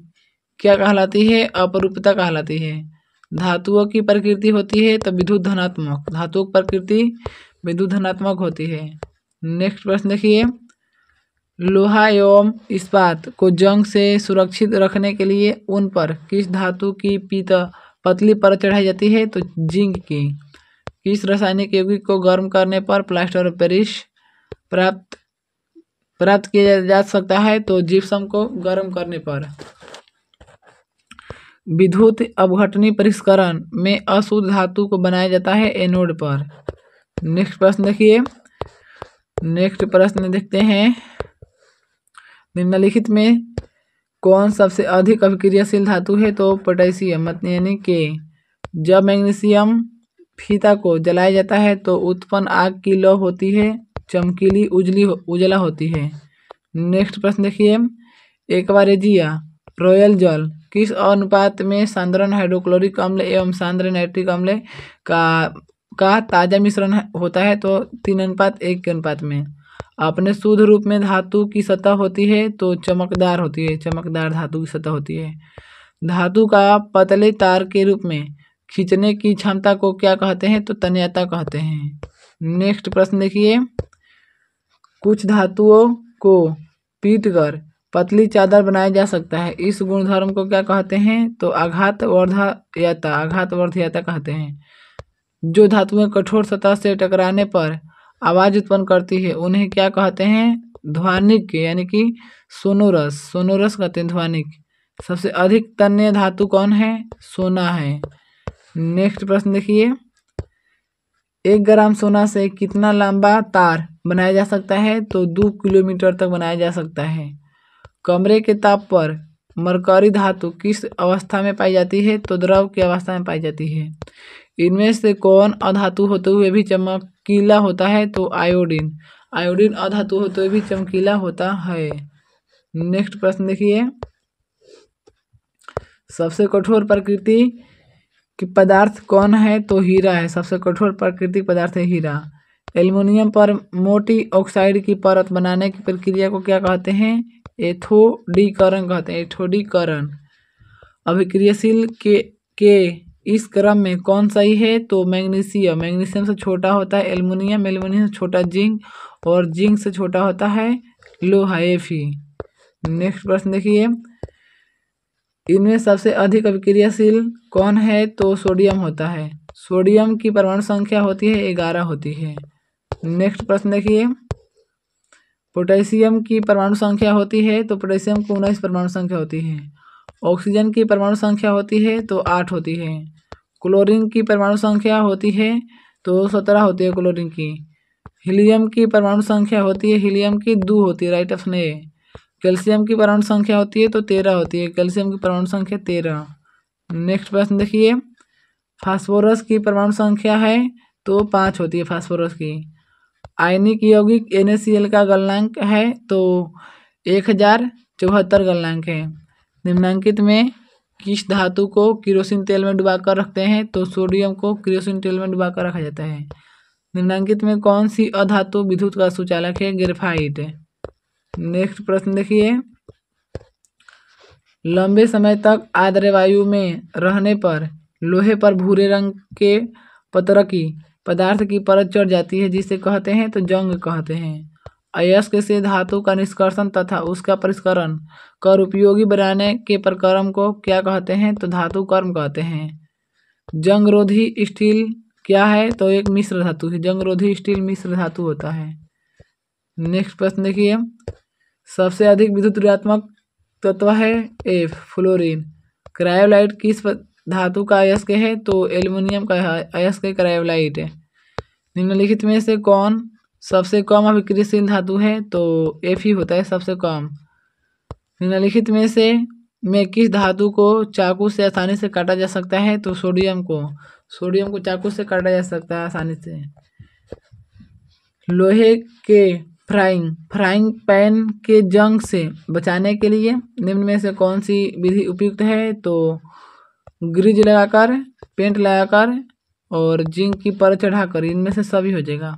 क्या कहलाती है? अपरूपता कहलाती है। धातुओं की प्रकृति होती है तो विद्युत धनात्मक, धातुओं की प्रकृति विद्युत धनात्मक होती है। नेक्स्ट प्रश्न देखिए, लोहा एवं इस्पात को जंग से सुरक्षित रखने के लिए उन पर किस धातु की पतली परत चढ़ाई जाती है? तो जिंक की। किस रासायनिक यौगिक को गर्म करने पर प्लास्टर ऑफ पेरिस प्राप्त किया जा सकता है? तो जिप्सम को गर्म करने पर। विद्युत अपघटनी परिष्करण में अशुद्ध धातु को बनाया जाता है एनोड पर। नेक्स्ट प्रश्न देखिए, नेक्स्ट प्रश्न देखते हैं, निम्नलिखित में कौन सबसे अधिक अभिक्रियाशील धातु है? तो पोटेशियम, यानी कि जब मैग्नीशियम फीता को जलाया जाता है तो उत्पन्न आग की लौ होती है चमकीली उजला होती है। नेक्स्ट प्रश्न देखिए, एक्वारेजिया रॉयल जल किस अनुपात में सांद्रण हाइड्रोक्लोरिक अम्ल एवं सांद्र नाइट्रिक अम्ल का ताजा मिश्रण होता है? तो 3:1 के अनुपात में। अपने शुद्ध रूप में धातु की सतह होती है तो चमकदार होती है, चमकदार धातु की सतह होती है। धातु का पतले तार के रूप में खींचने की क्षमता को क्या कहते हैं? तो तन्यता कहते हैं। नेक्स्ट प्रश्न देखिए, कुछ धातुओं को पीटकर पतली चादर बनाया जा सकता है, इस गुणधर्म को क्या कहते हैं? तो आघातवर्धयता कहते हैं। जो धातुएं कठोर सतह से टकराने पर आवाज उत्पन्न करती है उन्हें क्या कहते हैं? ध्वनिक, यानी कि सोनोरस कहते हैं, ध्वनिक। सबसे अधिक तन्य धातु कौन है? सोना है। नेक्स्ट प्रश्न देखिए, 1 ग्राम सोना से कितना लंबा तार बनाया जा सकता है? तो 2 किलोमीटर तक बनाया जा सकता है। कमरे के ताप पर मरकरी धातु किस अवस्था में पाई जाती है? तो द्रव की अवस्था में पाई जाती है। इनमें से कौन अधातु होते हुए भी चमकीला होता है? तो आयोडीन अधातु होते हुए भी चमकीला होता है। नेक्स्ट प्रश्न देखिए, सबसे कठोर प्रकृति की पदार्थ कौन है? तो हीरा है। सबसे कठोर प्राकृतिक पदार्थ है हीरा। एल्युमिनियम पर मोटी ऑक्साइड की परत बनाने की प्रक्रिया को क्या कहते हैं? एथोडीकरण कहते हैं, एथोडीकरण। अभिक्रियाशील के इस क्रम में कौन सही है? तो मैग्नीशियम से छोटा होता है एल्युमिनियम से छोटा जिंक, और जिंक से छोटा होता है लोहा, Fe। नेक्स्ट प्रश्न देखिए, इनमें सबसे अधिक अभिक्रियाशील कौन है? तो सोडियम होता है। सोडियम की परमाणु संख्या होती है 11 होती है। नेक्स्ट प्रश्न देखिए, पोटेशियम की परमाणु संख्या होती है तो पोटेशियम को 19 परमाणु संख्या होती है। ऑक्सीजन की परमाणु संख्या होती है तो 8 होती है। क्लोरीन की परमाणु संख्या होती है तो 17 होती है क्लोरीन की। हीलियम की परमाणु संख्या होती है, हीलियम की 2 होती है, राइट ऑप्शन ए। कैल्शियम की परमाणु संख्या होती है तो 13 होती है, कैल्शियम की परमाणु संख्या 13। नेक्स्ट प्रश्न देखिए, फास्फोरस की परमाणु संख्या है तो 5 होती है फास्फोरस की। आयनिक यौगिक NaCl का गलनांक है तो 1074 गलनांक है। निम्नांकित में किस धातु को केरोसिन तेल में डुबाकर रखते हैं? तो सोडियम को केरोसिन तेल में डुबाकर रखा जाता है। निम्नांकित में कौन सी अधातु विद्युत का सुचालक है? ग्रेफाइट। नेक्स्ट प्रश्न देखिए, लंबे समय तक आर्द्र वायु में रहने पर लोहे पर भूरे रंग के पतरकी पदार्थ की परत चढ़ जाती है, जिसे कहते हैं तो जंग कहते हैं। अयस्क से धातु का निष्कर्षण तथा उसका परिष्करण कर उपयोगी बनाने के प्रक्रम को क्या कहते हैं? तो धातु कर्म कहते हैं। जंगरोधी स्टील क्या है? तो एक मिश्र धातु है, जंगरोधी स्टील मिश्र धातु होता है। नेक्स्ट प्रश्न देखिए, सबसे अधिक विद्युत ऋणात्मक तत्व है F, फ्लोरीन। क्रायोलाइट किस धातु का अयस्क है? तो एल्युमिनियम का अयस्क क्रायोलाइट है। निम्नलिखित में से कौन सबसे कम अभिक्रियाशील धातु है? तो Fe होता है सबसे कम। निम्नलिखित में से किस धातु को चाकू से आसानी से काटा जा सकता है? तो सोडियम को चाकू से काटा जा सकता है आसानी से। लोहे के फ्राइंग पैन के जंग से बचाने के लिए निम्न में से कौन सी विधि उपयुक्त है? तो ग्रीज लगाकर, पेंट लगाकर और जिंक की परत चढ़ाकर, इनमें से सभी हो जाएगा।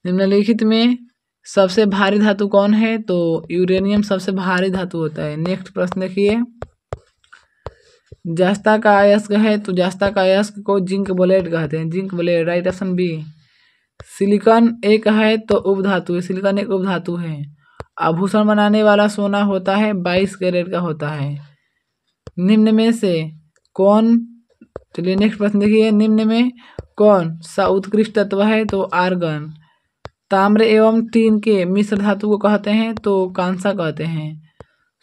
निम्नलिखित में सबसे भारी धातु कौन है? तो यूरेनियम सबसे भारी धातु होता है। नेक्स्ट प्रश्न देखिए, जस्ता का अयस्क है तो जस्ता का अयस्क को जिंक ब्लेड कहते हैं। Zinc blade, right option B. Silicon एक है तो उपधातु है। सिलिकॉन एक उपधातु है। आभूषण बनाने वाला सोना होता है 22 कैरेट का होता है। निम्न में से कौन, चलिए नेक्स्ट प्रश्न देखिए, निम्न में कौन सा उत्कृष्ट तत्व है? तो आर्गन। ताम्र एवं टीन के मिश्र धातु को कहते हैं तो कांसा कहते हैं।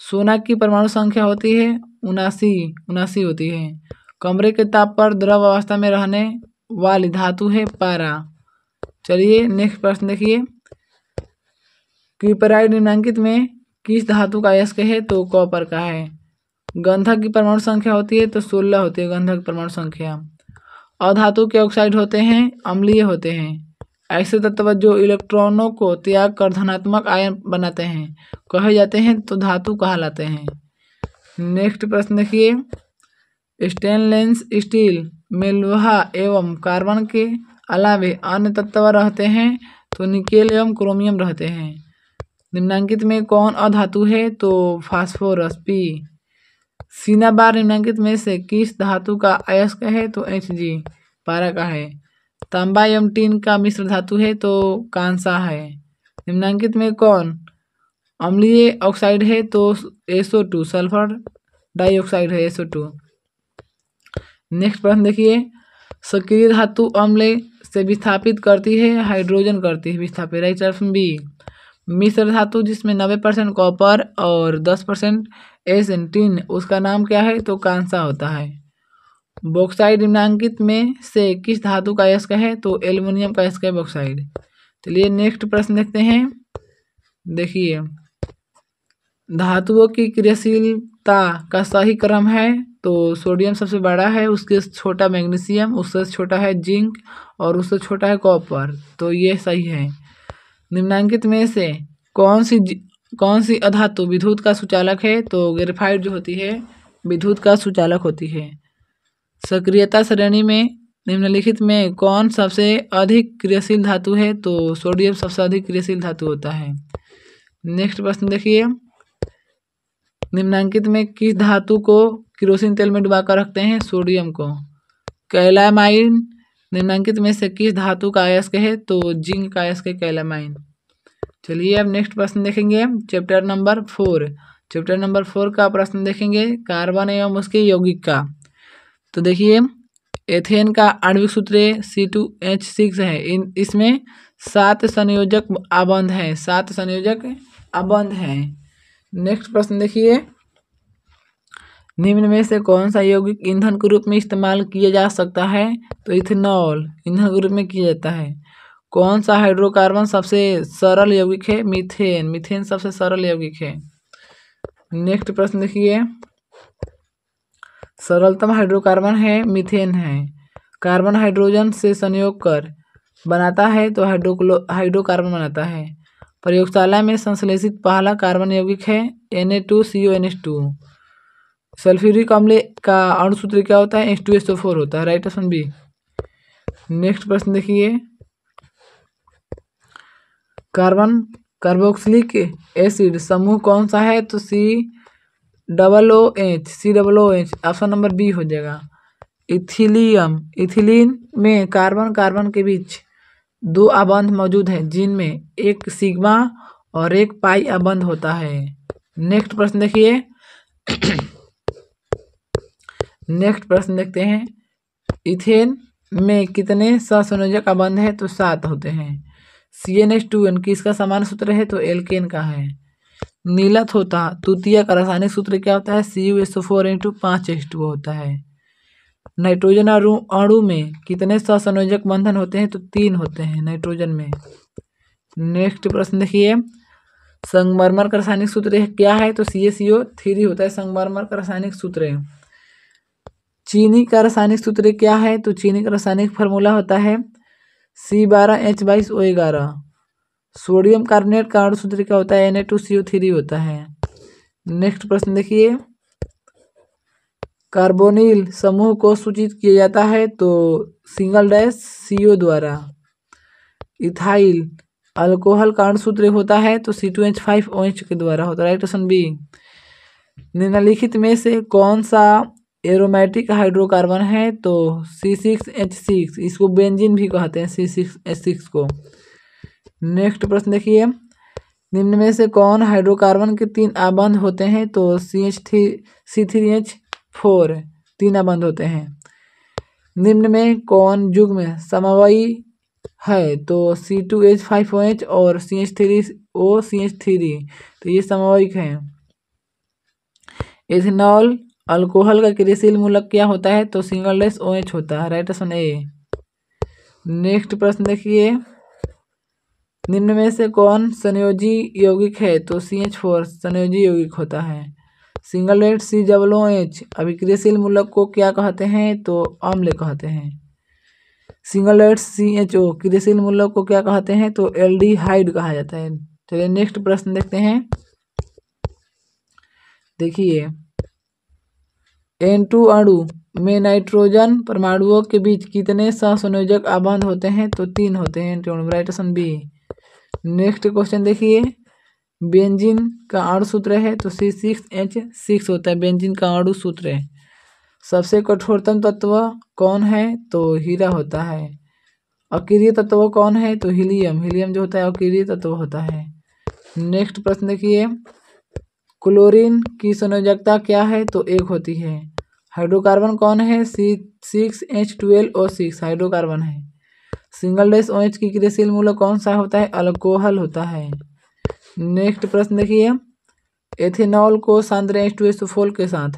सोना की परमाणु संख्या होती है 79 होती है। कमरे के ताप पर द्रव अवस्था में रहने वाली धातु है पारा। चलिए नेक्स्ट प्रश्न देखिए, क्यूपराइड निम्नलिखित में किस धातु का अयस्क है? तो कॉपर का है। गंधक की परमाणु संख्या होती है तो 16 होती है गंधक की परमाणु संख्या। अधातु के ऑक्साइड होते हैं अम्लीय होते हैं। ऐसे तत्व जो इलेक्ट्रॉनों को त्याग कर धनात्मक आयन बनाते हैं कहे जाते हैं तो धातु कहलाते हैं। नेक्स्ट प्रश्न देखिए, स्टेनलेस स्टील में लोहा एवं कार्बन के अलावे अन्य तत्व रहते हैं तो निकेल एवं क्रोमियम रहते हैं। निम्नलिखित में कौन अधातु है? तो फास्फोरस, पी। सिनाबार निम्नलिखित में से किस धातु का अयस्क है? तो Hg, पारा का है। तांबा एवं टीन का मिश्र धातु है तो कांसा है। निम्नलिखित में कौन अम्लीय ऑक्साइड है? तो SO2, सल्फर डाइऑक्साइड है SO2। नेक्स्ट प्रश्न देखिए, सक्रिय धातु अम्ल से विस्थापित करती है हाइड्रोजन करती है विस्थापित, राइट ऑप्शन बी। मिश्र धातु जिसमें 90% कॉपर और 10% एसन टिन, उसका नाम क्या है? तो कांसा होता है। बॉक्साइड निम्नलिखित में से किस धातु का अयस्क है? तो एल्युमिनियम का अयस्क है बॉक्साइड। चलिए नेक्स्ट प्रश्न देखते हैं। देखिए, धातुओं की क्रियाशीलता का सही क्रम है तो सोडियम सबसे बड़ा है, उसके छोटा मैग्नीशियम, उससे छोटा है जिंक और उससे छोटा है कॉपर, तो ये सही है। निम्नलिखित में से कौन सी अधातु विद्युत का सुचालक है? तो ग्रेफाइट जो होती है विद्युत का सुचालक होती है। सक्रियता श्रेणी में निम्नलिखित में कौन सबसे अधिक क्रियाशील धातु है? तो सोडियम सबसे अधिक क्रियाशील धातु होता है। नेक्स्ट प्रश्न देखिए, निम्नलिखित में किस धातु को केरोसिन तेल में डुबाकर रखते हैं? सोडियम को। कैलामाइन निम्नलिखित में से किस धातु का अयस्क है? तो जिंक का अयस्क है कैलामाइन। चलिए अब नेक्स्ट प्रश्न देखेंगे, चैप्टर नंबर 4। चैप्टर नंबर 4 का प्रश्न देखेंगे, कार्बन एवं उसके यौगिक का। तो देखिए, एथेन का आणविक सूत्र C2H6 है। इसमें 7 संयोजक आबंध हैं, 7 संयोजक आबंध हैं। नेक्स्ट प्रश्न देखिए, निम्न में से कौन सा यौगिक ईंधन के रूप में इस्तेमाल किया जा सकता है? तो इथेनॉल ईंधन के रूप में किया जाता है। कौन सा हाइड्रोकार्बन सबसे सरल यौगिक है? मीथेन, मीथेन सबसे सरल यौगिक है। नेक्स्ट प्रश्न देखिए, सरलतम हाइड्रोकार्बन है मीथेन है। कार्बन हाइड्रोजन से संयोग कर बनाता है तो हाइड्रोकार्बन बनाता है। प्रयोगशाला में संश्लेषित पहला कार्बन यौगिक है Na2CONH2। सल्फ्यूरिक अम्ल का अणु सूत्र क्या होता है? H2SO4 होता है, राइट ऑप्शन बी। नेक्स्ट प्रश्न देखिए, कार्बन कार्बोक्सिलिक एसिड समूह कौन सा है? तो COOH, ऑप्शन नंबर बी हो जाएगा। इथिलियम, इथिलीन में कार्बन के बीच 2 आबंध मौजूद हैं जिनमें एक सिग्मा और एक पाई आबंध होता है। नेक्स्ट प्रश्न देखिए, नेक्स्ट प्रश्न देखते हैं, इथेन में कितने सहसंयोजक आबंध है? तो 7 होते हैं। CnH2n किसका समान सूत्र है? तो एल्केन का है। नीलत होता तृतीय का रासायनिक सूत्र क्या होता है? CuSO4 × 5H2O होता है। नाइट्रोजन अणु में कितने सहसंयोजक बंधन होते हैं? तो 3 होते हैं नाइट्रोजन में। नेक्स्ट प्रश्न देखिए, संगमरमर का रासायनिक सूत्र क्या है? तो CaCO3 होता है संगमरमर का रासायनिक सूत्र। चीनी का रासायनिक सूत्र क्या है? तो चीनी का रासायनिक फार्मूला होता है C12H22O11। सोडियम कार्बोनेट का अणु सूत्र क्या होता है? Na2CO3 होता है। नेक्स्ट प्रश्न देखिए, कार्बोनिल समूह को सूचित किया जाता है तो सिंगल डैश CO द्वारा। इथाइल अल्कोहल का अणु सूत्र होता है तो C2H5OH के द्वारा होता है। Right option B. निम्नलिखित में से कौन सा एरोमेटिक हाइड्रोकार्बन है? तो C6H6, इसको बेंजीन भी कहते हैं, C6H6 को। नेक्स्ट प्रश्न देखिए, निम्न में से कौन हाइड्रोकार्बन के 3 आबंध होते हैं? तो C3H4 3 आबंध होते हैं। निम्न में कौन युग्म समवायी है? तो C2H5OH और CH3OCH3, तो ये समवायिक हैं। एथेनॉल अल्कोहल का क्रियाशील मूलक क्या होता है? तो सिंगल डैश OH होता है। Right option A. नेक्स्ट प्रश्न देखिए, निम्न में से कौन संयोजी यौगिक है? तो CH4 संयोजी यौगिक होता है। सिंगल डैश COOH अभिक्रियाशील मूलक को क्या कहते हैं? तो अम्ल कहते हैं। सिंगल डैश CHO क्रियाशील मूलक को क्या कहते हैं? तो एल्डिहाइड कहा जाता है। चलिए नेक्स्ट प्रश्न देखते हैं। देखिए, N2 अणु में नाइट्रोजन परमाणुओं के बीच कितने सहसंयोजक आबंध होते हैं? तो 3 होते हैं N2 अणु। Right option B. Next question देखिए, बेंजीन का अणु सूत्र है तो C6H6 होता है, बेंजीन का अणु सूत्र है। सबसे कठोरतम तत्व कौन है? तो हीरा होता है। अकीरीय तत्व कौन है? तो हीलियम, हीलियम जो होता है अकीरीय तत्व होता है। नेक्स्ट प्रश्न देखिए, क्लोरीन की संयोजकता क्या है? तो 1 होती है। हाइड्रोकार्बन कौन है? C6H12O6 हाइड्रोकार्बन है। सिंगल डैश OH की क्रियाशील मूलक कौन सा होता है? अल्कोहल होता है। नेक्स्ट प्रश्न देखिए, एथेनॉल को सांद्र H2SO4 के साथ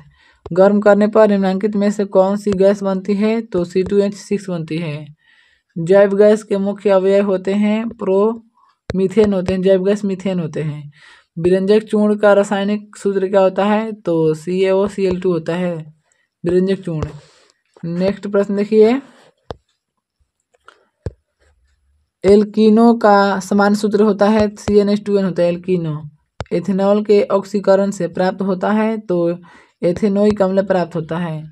गर्म करने पर निम्नलिखित में से कौन सी गैस बनती है? तो C2H6 बनती है। जैव गैस के मुख्य अवयव होते हैं मीथेन होते हैं, जैव गैस मीथेन होते हैं। विरंजक चूर्ण का रासायनिक सूत्र क्या होता है? तो CaOCl2 होता है विरंजक चूर्ण। नेक्स्ट प्रश्न देखिए, एल्कीनो का समान सूत्र होता है CnH2n होता है एल्कीनो। एथेनॉल के ऑक्सीकरण से प्राप्त होता है तो एथेनोइक अम्ल प्राप्त होता है।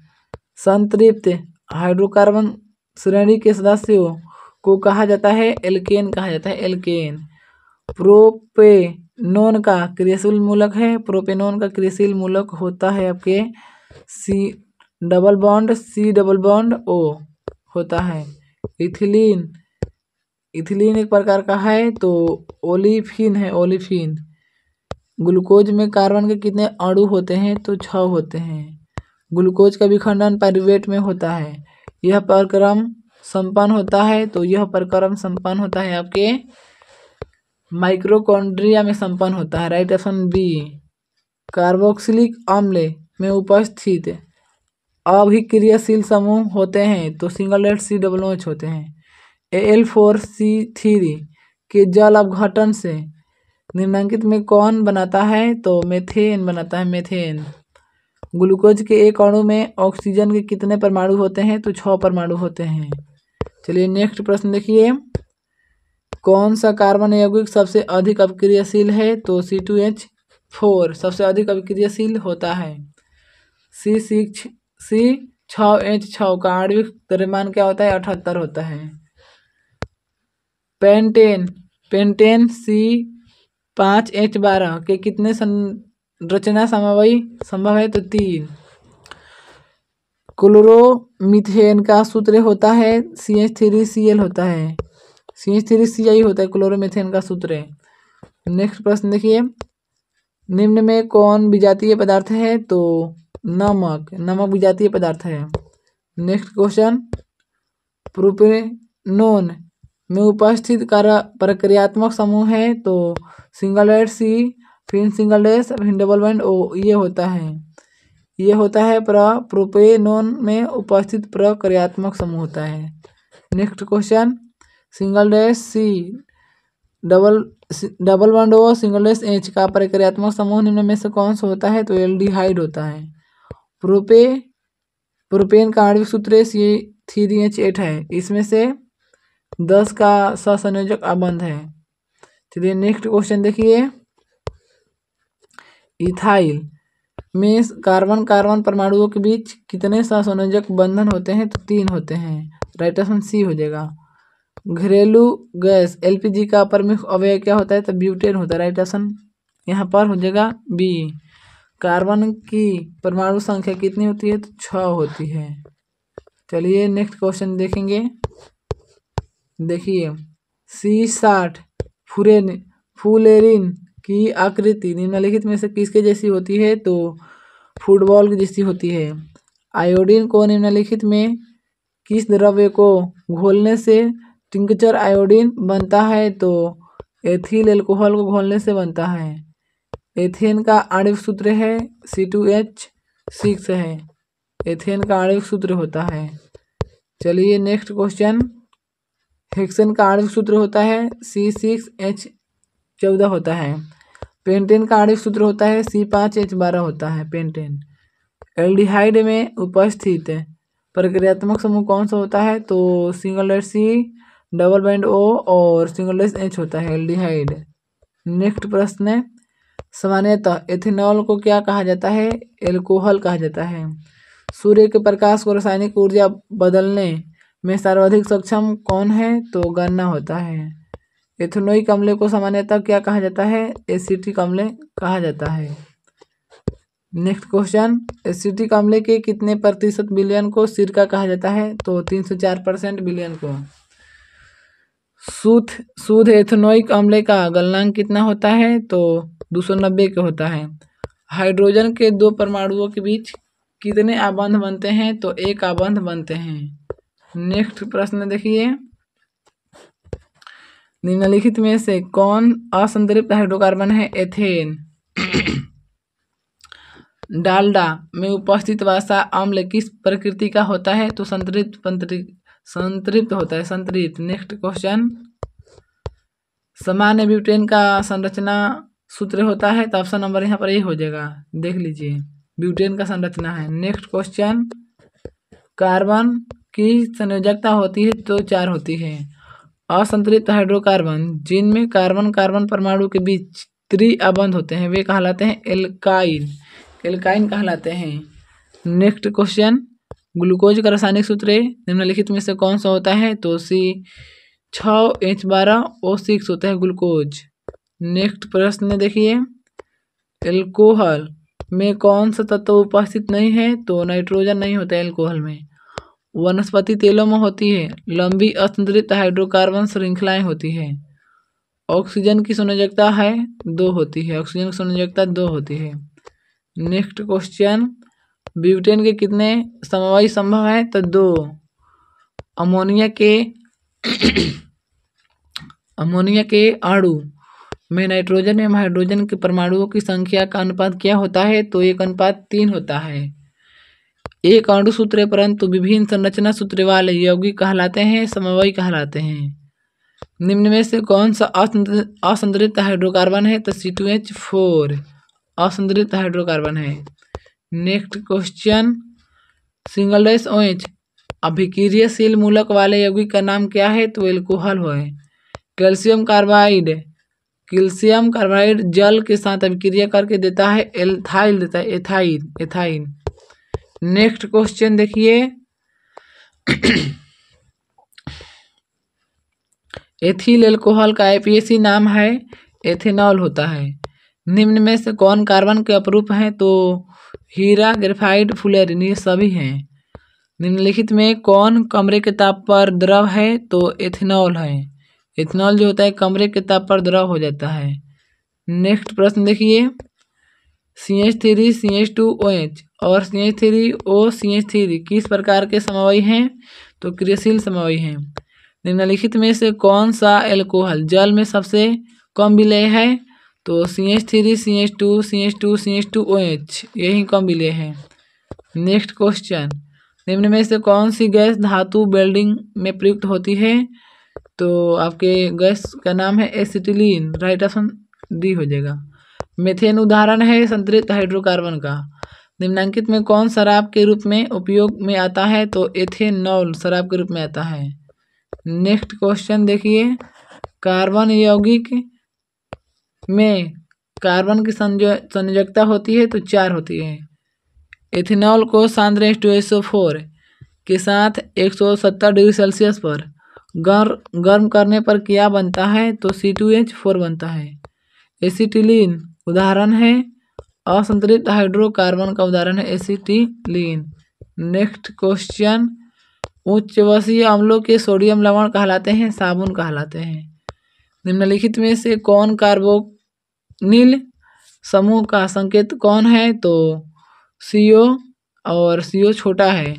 संतृप्त हाइड्रोकार्बन श्रेणी के सदस्यों को कहा जाता है एल्केन कहा जाता है, एल्केन। प्रोपेनोन का क्रियाशील मूलक है, प्रोपेनोन का क्रियाशील मूलक होता है आपके C डबल बॉन्ड O होता है। इथिलीन, इथिलीन एक प्रकार का है तो ओलिफिन है, ओलिफिन। ग्लूकोज में कार्बन के कितने अणु होते हैं? तो 6 होते हैं। ग्लूकोज का विखंडन पाइरूवेट में होता है। यह प्रक्रम संपन्न होता है तो यह प्रक्रम संपन्न होता है आपके माइक्रोकॉन्ड्रिया में संपन्न होता है। Right option B. कार्बोक्सिलिक अम्ल में उपस्थित अभिक्रियाशील समूह होते हैं तो सिंगल डैश COOH होते हैं। Al4C3 के जल अपघटन से निम्नलिखित में कौन बनाता है? तो मेथेन बनाता है, मेथेन। ग्लूकोज के एक अणु में ऑक्सीजन के कितने परमाणु होते हैं? तो 6 परमाणु होते हैं। चलिए नेक्स्ट प्रश्न देखिए, कौन सा कार्बन यौगिक सबसे अधिक अभिक्रियाशील है? तो C2H4 सबसे अधिक अभिक्रियाशील होता है। C6H6 का आणविक द्रव्यमान क्या होता है? 78 होता है। पेंटेन C5H12 के कितने संरचना संभव है? तो 3। क्लोरोमीथेन का सूत्र होता है CH3Cl होता है, CH3Ci होता है क्लोरोमीथेन का सूत्र। नेक्स्ट प्रश्न देखिए, निम्न में कौन विजातीय पदार्थ है? तो नमक विजातीय पदार्थ है। नेक्स्ट क्वेश्चन, प्रोपेनोन में उपस्थित प्रक्रियात्मक समूह है तो सिंगल डैश C, फिर सिंगल डैश, फिर डबल बॉन्ड O, ये होता है प्रोपेनोन में उपस्थित प्रक्रियात्मक समूह होता है। Next question, single dash C, double bond O, single dash H का प्रक्रियात्मक समूह निम्न में से कौन सा होता है? तो एल्डिहाइड होता है। प्रोपेन का आणविक सूत्र C3H8 है, इसमें से 10 का सहसंयोजक आबंध है। चलिए नेक्स्ट क्वेश्चन देखिए। इथाइल में कार्बन कार्बन परमाणुओं के बीच कितने सहसंयोजक बंधन होते हैं? तो 3 होते हैं। राइट ऑप्शन सी हो जाएगा। घरेलू गैस एलपीजी का प्रमुख अवयव क्या होता है? तो ब्यूटेन होता है। राइट ऑप्शन यहाँ पर हो जाएगा बी। कार्बन की परमाणु संख्या कितनी होती है? तो 6 होती है। चलिए नेक्स्ट क्वेश्चन देखेंगे। देखिए C60 फुलेरिन की आकृति निम्नलिखित में से किसके जैसी होती है? तो फुटबॉल की जैसी होती है। आयोडीन को निम्नलिखित में किस द्रव्य को घोलने से टिंक्चर आयोडीन बनता है? तो एथिल एल्कोहल को घोलने से बनता है। एथेन का आणविक सूत्र है C2H6 है। एथेन का आणविक सूत्र होता है। चलिए नेक्स्ट क्वेश्चन। हेक्सेन का आणविक सूत्र होता है C6H14 होता है। पेंटेन का आणविक सूत्र होता है C5H12 होता है पेंटेन। एल्डिहाइड में उपस्थित प्रक्रियात्मक समूह कौन सा होता है? तो single letter C, double bond O और सिंगल लेटर H होता है एल्डिहाइड। नेक्स्ट प्रश्न। सामान्यतः एथेनॉल को क्या कहा जाता है? एल्कोहल कहा जाता है। सूर्य के प्रकाश को रासायनिक ऊर्जा बदलने में सर्वाधिक सक्षम कौन है? तो गन्ना होता है। एथेनोइक अम्ल को सामान्यतः क्या कहा जाता है? एसिटिक अम्ल कहा जाता है। Next question. एसिटिक अम्ल के कितने प्रतिशत विलयन को सिरका कहा जाता है? तो 304% विलयन को। शुद्ध एथेनोइक अम्ल का गलनांक कितना होता है? तो 290 का होता है। हाइड्रोजन के 2 परमाणुओं के बीच कितने आबंध बनते हैं? तो 1 आबंध बनते हैं। नेक्स्ट प्रश्न देखिए। निम्नलिखित में से कौन असंतृप्त हाइड्रोकार्बन है? एथेन। डालडा में उपस्थित वसा अम्ल किस प्रकृति का होता है? तो संतृप्त होता है। संतृप्त। Next question. सामान्य ब्यूटेन का संरचना सूत्र होता है? तो ऑप्शन नंबर यहाँ पर ये हो जाएगा, देख लीजिए। ब्यूटेन का संरचना है। Next question. कार्बन की संयोजकता होती है? तो 4 होती है। असंतृप्त हाइड्रोकार्बन जिनमें कार्बन कार्बन परमाणु के बीच त्रिआबंध होते हैं वे कहलाते हैं एल्काइल। एल्काइन कहलाते हैं। Next question. ग्लूकोज का रासायनिक सूत्र निम्नलिखित में से कौन सा होता है? तो C6H12O6 होता है ग्लूकोज। नेक्स्ट प्रश्न देखिए। एल्कोहल में कौन सा तत्व उपस्थित नहीं है? तो नाइट्रोजन नहीं होता है एल्कोहल में। वनस्पति तेलों में होती है लंबी असंतृप्त हाइड्रोकार्बन श्रृंखलाएं होती है। ऑक्सीजन की संयोजकता है 2 होती है। ऑक्सीजन की संयोजकता 2 होती है। Next question. ब्यूटेन के कितने समवायी संभव है? तो 2। अमोनिया के अणु में नाइट्रोजन एवं हाइड्रोजन के परमाणुओं की संख्या का अनुपात क्या होता है? तो 1:3 होता है। एक अणु सूत्र परंतु विभिन्न संरचना सूत्र वाले यौगिक कहलाते हैं समवायी कहलाते हैं। निम्न में से कौन सा असंतृप्त हाइड्रोकार्बन है? तो C2H4 असंतृप्त हाइड्रोकार्बन है। Next question. Single less OH अभिक्रियाशील मूलक वाले यौगिक का नाम क्या है? तो एल्कोहल है। कैल्शियम कार्बाइड जल के साथ अभिक्रिया करके देता है एल्थाइल देता है एथाइन। नेक्स्ट क्वेश्चन देखिए। एथिल एल्कोहल का IPAC नाम है एथेनॉल होता है। निम्न में से कौन कार्बन के अपरूप हैं? तो हीरा, ग्रेफाइट, फुलेरिन ये सभी हैं। निम्नलिखित में कौन कमरे के ताप पर द्रव है? तो एथेनॉल है। एथेनॉल जो होता है कमरे के ताप पर द्रव हो जाता है। नेक्स्ट प्रश्न देखिए। CH3 CH2OH और CH3O CH3 किस प्रकार के समवायी हैं? तो क्रियाशील समवायी हैं। निम्नलिखित में से कौन सा एल्कोहल जल में सबसे कम विलेय है? तो CH3 CH2 CH2 CH2OH यही कम विलेय है। Next question. निम्न में से कौन सी गैस धातु वेल्डिंग में प्रयुक्त होती है? तो आपके गैस का नाम है एसिटिलीन। राइट ऑप्शन डी हो जाएगा। मेथेन उदाहरण है संतृप्त हाइड्रोकार्बन का। निम्नलिखित में कौन शराब के रूप में उपयोग में आता है? तो एथेनॉल शराब के रूप में आता है। नेक्स्ट क्वेश्चन देखिए। कार्बन यौगिक में कार्बन की संयोजकता होती है तो 4 होती है। इथेनॉल को सांद्र H2SO4 के साथ 170 डिग्री सेल्सियस पर गर्म करने पर क्या बनता है तो C2H4 बनता है। एसिटिलीन उदाहरण है असंतुलित हाइड्रोकार्बन का उदाहरण है एसिटिलीन। नेक्स्ट क्वेश्चन, उच्च वसीय अम्लों के सोडियम लवण कहलाते हैं साबुन कहलाते हैं। निम्नलिखित में से कौन कार्बोनिल समूह का संकेत कौन है तो CO, और CO छोटा है,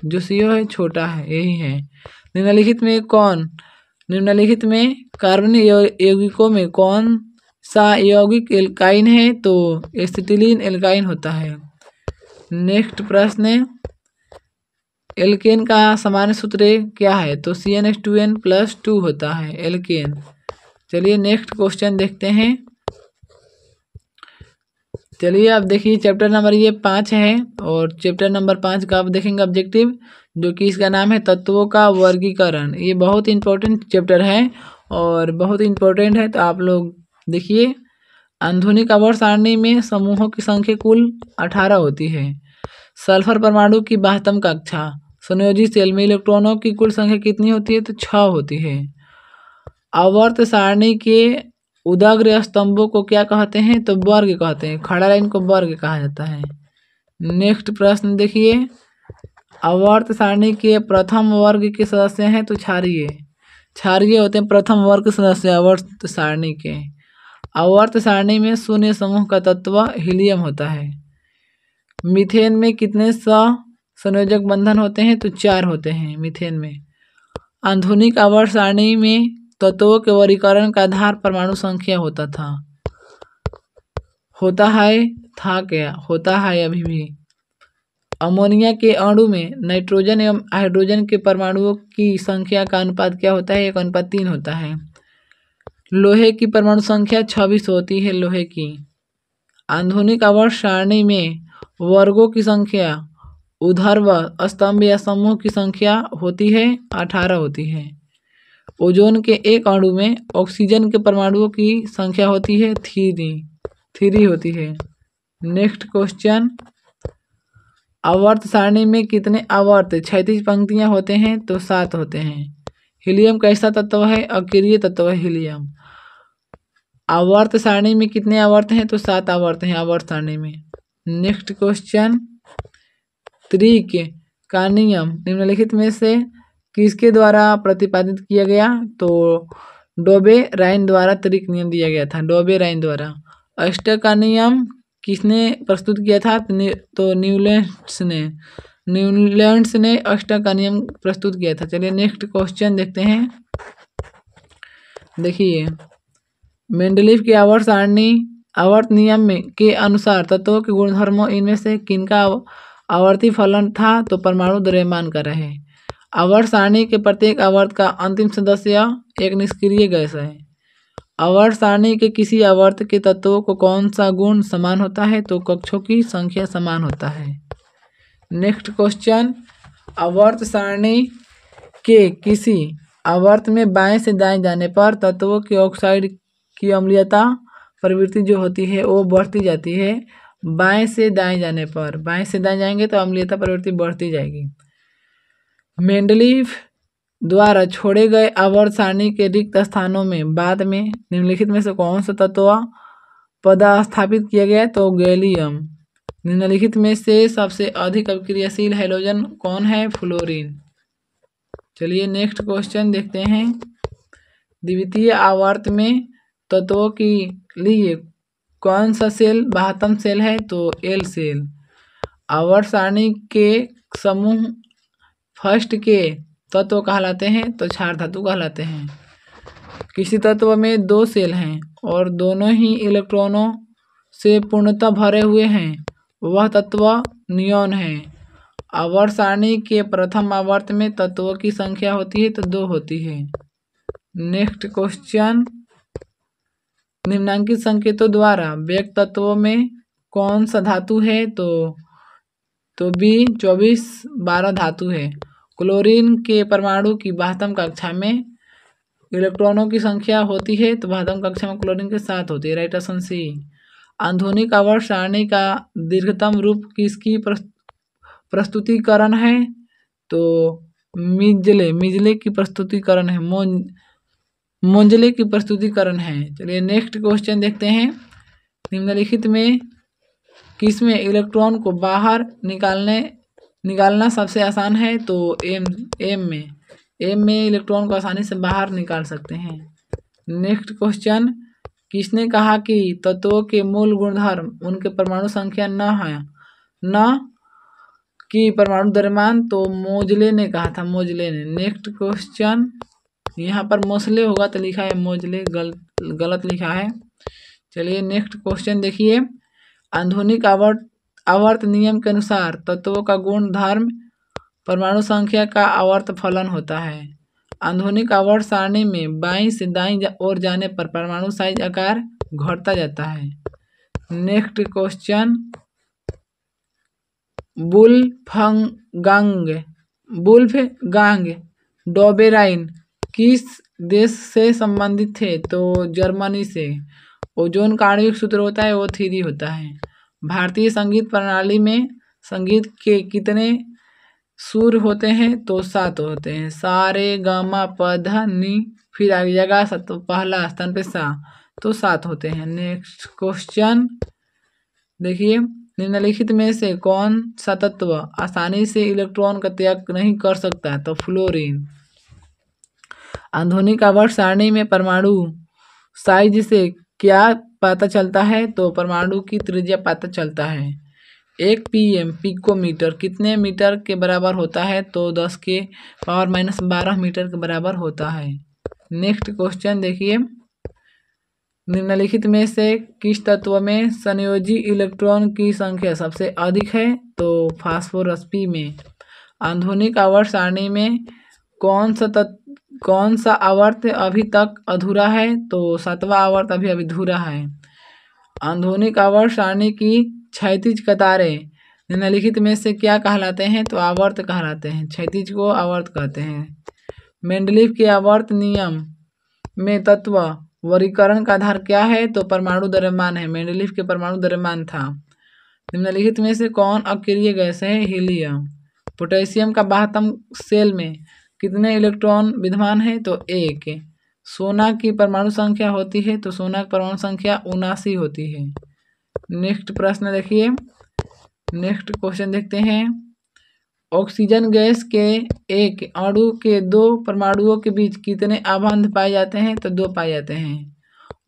जो CO है छोटा है, यही है। निम्नलिखित में कार्बनिक यौगिकों में कौन सा यौगिक एल्काइन है तो एसिटिलीन एल्काइन होता है। नेक्स्ट प्रश्न, एल्केन का सामान्य सूत्र क्या है तो CnH2n+2 होता है एल्केन। चलिए नेक्स्ट क्वेश्चन देखते हैं। चलिए अब देखिए चैप्टर नंबर ये 5 है और चैप्टर नंबर 5 का आप देखेंगे ऑब्जेक्टिव, जो कि इसका नाम है तत्वों का वर्गीकरण। ये बहुत इंपॉर्टेंट चैप्टर है और बहुत इंपॉर्टेंट है, तो आप लोग देखिए। आधुनिक आवर्त सारणी में समूहों की संख्या कुल 18 होती है। सल्फर परमाणु की 72 कक्षा संयोजित सेल में इलेक्ट्रॉनों की कुल संख्या कितनी होती है तो 6 होती है। आवर्त सारणी के उदाग्र स्तंभों को क्या कहते हैं तो वर्ग कहते हैं। खड़ा लाइन को वर्ग कहा जाता है। नेक्स्ट प्रश्न देखिए, आवर्त सारणी के प्रथम वर्ग के सदस्य हैं तो क्षारीय होते हैं प्रथम वर्ग के सदस्य आवर्त सारणी के। आवर्त सारणी में शून्य समूह का तत्व हीलियम होता है। मीथेन में कितने संयोजक बंधन होते हैं तो 4 होते हैं मीथेन में। आधुनिक आवर्त सारणी में तत्वों के वर्गीकरण का आधार परमाणु संख्या होता है अभी भी। अमोनिया के अणु में नाइट्रोजन एवं हाइड्रोजन के परमाणुओं की संख्या का अनुपात क्या होता है 1:3 होता है। लोहे की परमाणु संख्या 26 होती है लोहे की। आधुनिक आवर्त सारणी में वर्गों की संख्या ऊर्ध्वाधर स्तंभ या समूह की संख्या होती है 18 होती है। ओजोन के एक अणु में ऑक्सीजन के परमाणुओं की संख्या होती है 3 होती है। नेक्स्ट क्वेश्चन, आवर्त सारणी में कितने आवर्त क्षैतिज पंक्तियां होते हैं तो 7 होते हैं। हीलियम कैसा तत्व है अक्रिय तत्व है हीलियम। आवर्त सारणी में कितने आवर्त हैं तो 7 आवर्त हैं आवर्त सारणी में। नेक्स्ट क्वेश्चन, त्रिक का नियम निम्नलिखित में से किसके द्वारा प्रतिपादित किया गया तो डोबे-राइन द्वारा त्रिक नियम दिया गया था डोबे-राइन द्वारा। अष्टक का नियम किसने प्रस्तुत किया था तो न्यूलैंड्स ने अष्टक का नियम प्रस्तुत किया था। चलिए नेक्स्ट क्वेश्चन देखते हैं। देखिए, मेंडलीफ की आवर्त नियम के अनुसार तत्वों के गुणधर्मों इनमें से किनका आवर्ती फलन था तो परमाणु द्रव्यमान का रहे। आवर्त सारणी के प्रत्येक आवर्त का अंतिम सदस्य एक निष्क्रिय गैस है। आवर्त सारणी के किसी आवर्त के तत्वों को कौन सा गुण समान होता है तो कक्षों की संख्या समान होता है। नेक्स्ट क्वेश्चन, आवर्त सारणी के किसी आवर्त में बाएं से दाएं जाने पर तत्वों के ऑक्साइड की अम्लीयता प्रवृत्ति जो होती है वो बढ़ती जाती है। बाएं से दाएं जाने पर, बाएं से दाएं जाएंगे तो अम्लीयता प्रवृत्ति बढ़ती जाएगी। मेंडलीफ द्वारा छोड़े गए आवर्त सारणी के रिक्त स्थानों में बाद में निम्नलिखित में से कौन सा तत्व पदस्थापित किया गया तो गैलियम। निम्नलिखित में से सबसे अधिक अभिक्रियाशील हैलोजन कौन है फ्लोरीन। चलिए नेक्स्ट क्वेश्चन देखते हैं। द्वितीय आवर्त में तत्वों के लिए कौन सा सेल 72 सेल है तो एल सेल। आवर्त सारणी के समूह फर्स्ट के तत्व कहलाते हैं तो क्षार धातु कहलाते हैं। किसी तत्व में 2 सेल हैं और दोनों ही इलेक्ट्रॉनों से पूर्णतः भरे हुए हैं, वह तत्व नियॉन है। आवर्त सारणी के प्रथम आवर्त में तत्वों की संख्या होती है तो 2 होती है। नेक्स्ट क्वेश्चन, निम्नांकित संकेतों द्वारा व्यक्त तत्वों में कौन सा धातु है तो B2412 धातु है। क्लोरीन के परमाणु की 72 कक्षा में इलेक्ट्रॉनों की संख्या होती है तो वह कक्षा में क्लोरीन के साथ होती है। Right option C. आधुनिक आवर्त सारणी का दीर्घतम रूप किसकी प्रस्तुतिकरण है? तो मिजले की प्रस्तुतिकरण है, मोंजले की प्रस्तुतिकरण है। चलिए नेक्स्ट क्वेश्चन देखते हैं। निम्नलिखित में किसमें इलेक्ट्रॉन को बाहर निकालना सबसे आसान है? तो एम में इलेक्ट्रॉन को आसानी से बाहर निकाल सकते हैं। नेक्स्ट क्वेश्चन, किसने कहा कि तत्वों के मूल गुणधर्म उनके परमाणु संख्या न कि परमाणु द्रव्यमान? तो मोजले ने कहा था, मोजले ने। नेक्स्ट क्वेश्चन, यहाँ पर मोसले होगा तो लिखा है मोजले, गलत लिखा है। चलिए नेक्स्ट क्वेश्चन देखिए। आधुनिक आवर्त नियम के अनुसार तत्वों का गुण धर्म परमाणु संख्या का आवर्त फलन होता है। आधुनिक आवर्त सारणी में बाईं से दाईं ओर जाने पर परमाणु साइज आकार घटता जाता है। नेक्स्ट क्वेश्चन, वुल्फगांग डोबेराइन किस देश से संबंधित थे? तो जर्मनी से। ओजोन का आणविक सूत्र होता है वो 3 होता है। भारतीय संगीत प्रणाली में संगीत के कितने सुर होते हैं? तो 7 होते हैं। सा रे ग म प ध नि, फिर आगे जगह तो पहला स्थान पे सा, तो 7 होते हैं। नेक्स्ट क्वेश्चन देखिए। निम्नलिखित में से कौन सा तत्व आसानी से इलेक्ट्रॉन का त्याग नहीं कर सकता? तो फ्लोरीन। आधुनिक आवर्त सारणी में परमाणु साइज से क्या पता चलता है? तो परमाणु की त्रिज्या पता चलता है। 1 pm पिकोमीटर कितने मीटर के बराबर होता है? तो 10 के पावर -12 मीटर के बराबर होता है। नेक्स्ट क्वेश्चन देखिए। निम्नलिखित में से किस तत्व में संयोजी इलेक्ट्रॉन की संख्या सबसे अधिक है? तो फास्फोरस पी में। आधुनिक आवर्त सारणी में कौन सा आवर्त अभी तक अधूरा है? तो 7वां आवर्त अभी अधूरा है। आधुनिक आवर्त सारणी की क्षैतिज कतारें निम्नलिखित में से क्या कहलाते हैं? तो आवर्त कहलाते हैं। क्षैतिज को आवर्त कहते हैं। मेंडलीव के आवर्त नियम में तत्व वर्गीकरण का आधार क्या है? तो परमाणु द्रव्यमान है। मेंडलीव के परमाणु द्रव्यमान था। निम्नलिखित में से कौन अक्रिय गैस है? हीलियम। पोटेशियम का 72 सेल में कितने इलेक्ट्रॉन विद्यमान है? तो 1। सोना की परमाणु संख्या होती है तो सोना की परमाणु संख्या 79 होती है। नेक्स्ट प्रश्न देखिए। नेक्स्ट क्वेश्चन देखते हैं। ऑक्सीजन गैस के एक अणु के 2 परमाणुओं के बीच कितने आबंध पाए जाते हैं? तो 2 पाए जाते हैं।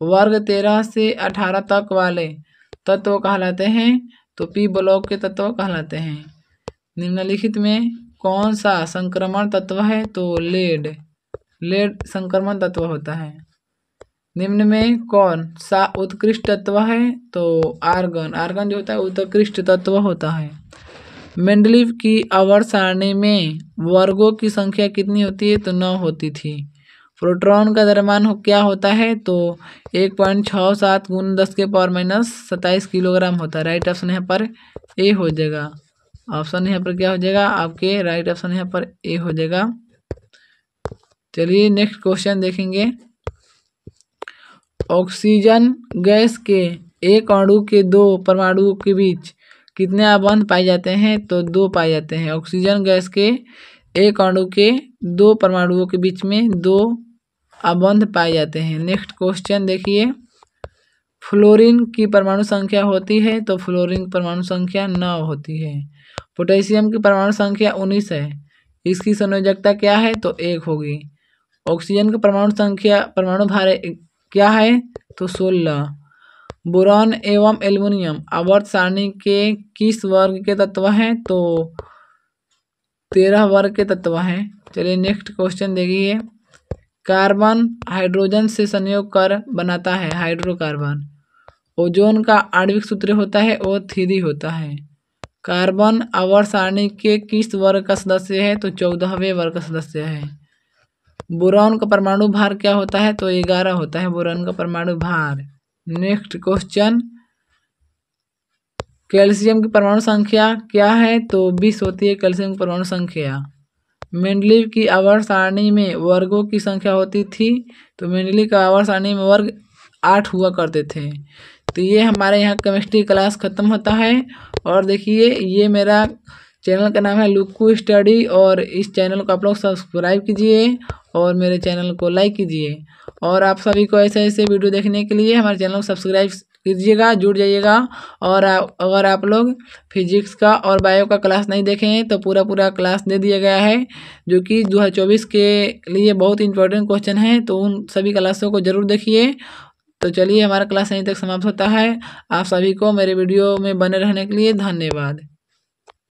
वर्ग 13 से 18 तक वाले तत्व कहलाते हैं तो पी ब्लॉक के तत्व कहलाते हैं। निम्नलिखित में कौन सा संक्रमण तत्व है? तो लेड संक्रमण तत्व होता है। निम्न में कौन सा उत्कृष्ट तत्व है? तो आर्गन जो होता है उत्कृष्ट तत्व होता है। मेंडलीव की आवर्त सारणी में वर्गों की संख्या कितनी होती है? तो 9 होती थी। प्रोटॉन का द्रव्यमान क्या होता है? तो 1.67 × 10⁻⁻27 किलोग्राम होता है। राइट ऑप्शन यहाँ पर ए हो जाएगा। ऑप्शन यहाँ पर क्या हो जाएगा आपके? राइट ऑप्शन यहाँ पर ए हो जाएगा। चलिए नेक्स्ट क्वेश्चन देखेंगे। ऑक्सीजन गैस के एक अणु के 2 परमाणुओं के बीच कितने आबंध पाए जाते हैं? तो 2 पाए जाते हैं। ऑक्सीजन गैस के एक अणु के 2 परमाणुओं के बीच में 2 आबंध पाए जाते हैं। नेक्स्ट क्वेश्चन देखिए। फ्लोरीन की परमाणु संख्या होती है तो फ्लोरीन की परमाणु संख्या 9 होती है। पोटेशियम की परमाणु संख्या 19 है। इसकी संयोजकता क्या है? तो 1 होगी। ऑक्सीजन की परमाणु भार क्या है? तो 16। बोरॉन एवं एल्युमिनियम आवर्त सारणी के किस वर्ग के तत्व हैं? तो 13 वर्ग के तत्व हैं। चलिए नेक्स्ट क्वेश्चन देखिए। कार्बन हाइड्रोजन से संयोग कर बनाता है हाइड्रोकार्बन। ओजोन का आणविक सूत्र होता है वो 3 होता है। कार्बन आवर्त सारणी के किस वर्ग का सदस्य है? तो 14वें वर्ग का सदस्य है। बोरॉन का परमाणु भार क्या होता है? तो 11 होता है बोरॉन का परमाणु भार। Next question. कैल्शियम की परमाणु संख्या क्या है? तो 20 होती है कैल्शियम की परमाणु संख्या। मेंडलीव की आवर्त सारणी में वर्गों की संख्या होती थी। तो मेंडलीव का आवर्त सारणी में वर्ग 8 हुआ करते थे। तो ये हमारे यहाँ केमिस्ट्री क्लास ख़त्म होता है। और देखिए ये मेरा चैनल का नाम है लुक्कू स्टडी, और इस चैनल को आप लोग सब्सक्राइब कीजिए और मेरे चैनल को लाइक कीजिए। और आप सभी को ऐसे ऐसे वीडियो देखने के लिए हमारे चैनल को सब्सक्राइब कीजिएगा, जुड़ जाइएगा। और अगर आप लोग फिजिक्स का और बायो का क्लास नहीं देखे हैं तो पूरा क्लास दे दिया गया है, जो कि 2024 के लिए बहुत इंपॉर्टेंट क्वेश्चन है। तो उन सभी क्लासों को ज़रूर देखिए। तो चलिए हमारा क्लास यहीं तक समाप्त होता है। आप सभी को मेरे वीडियो में बने रहने के लिए धन्यवाद।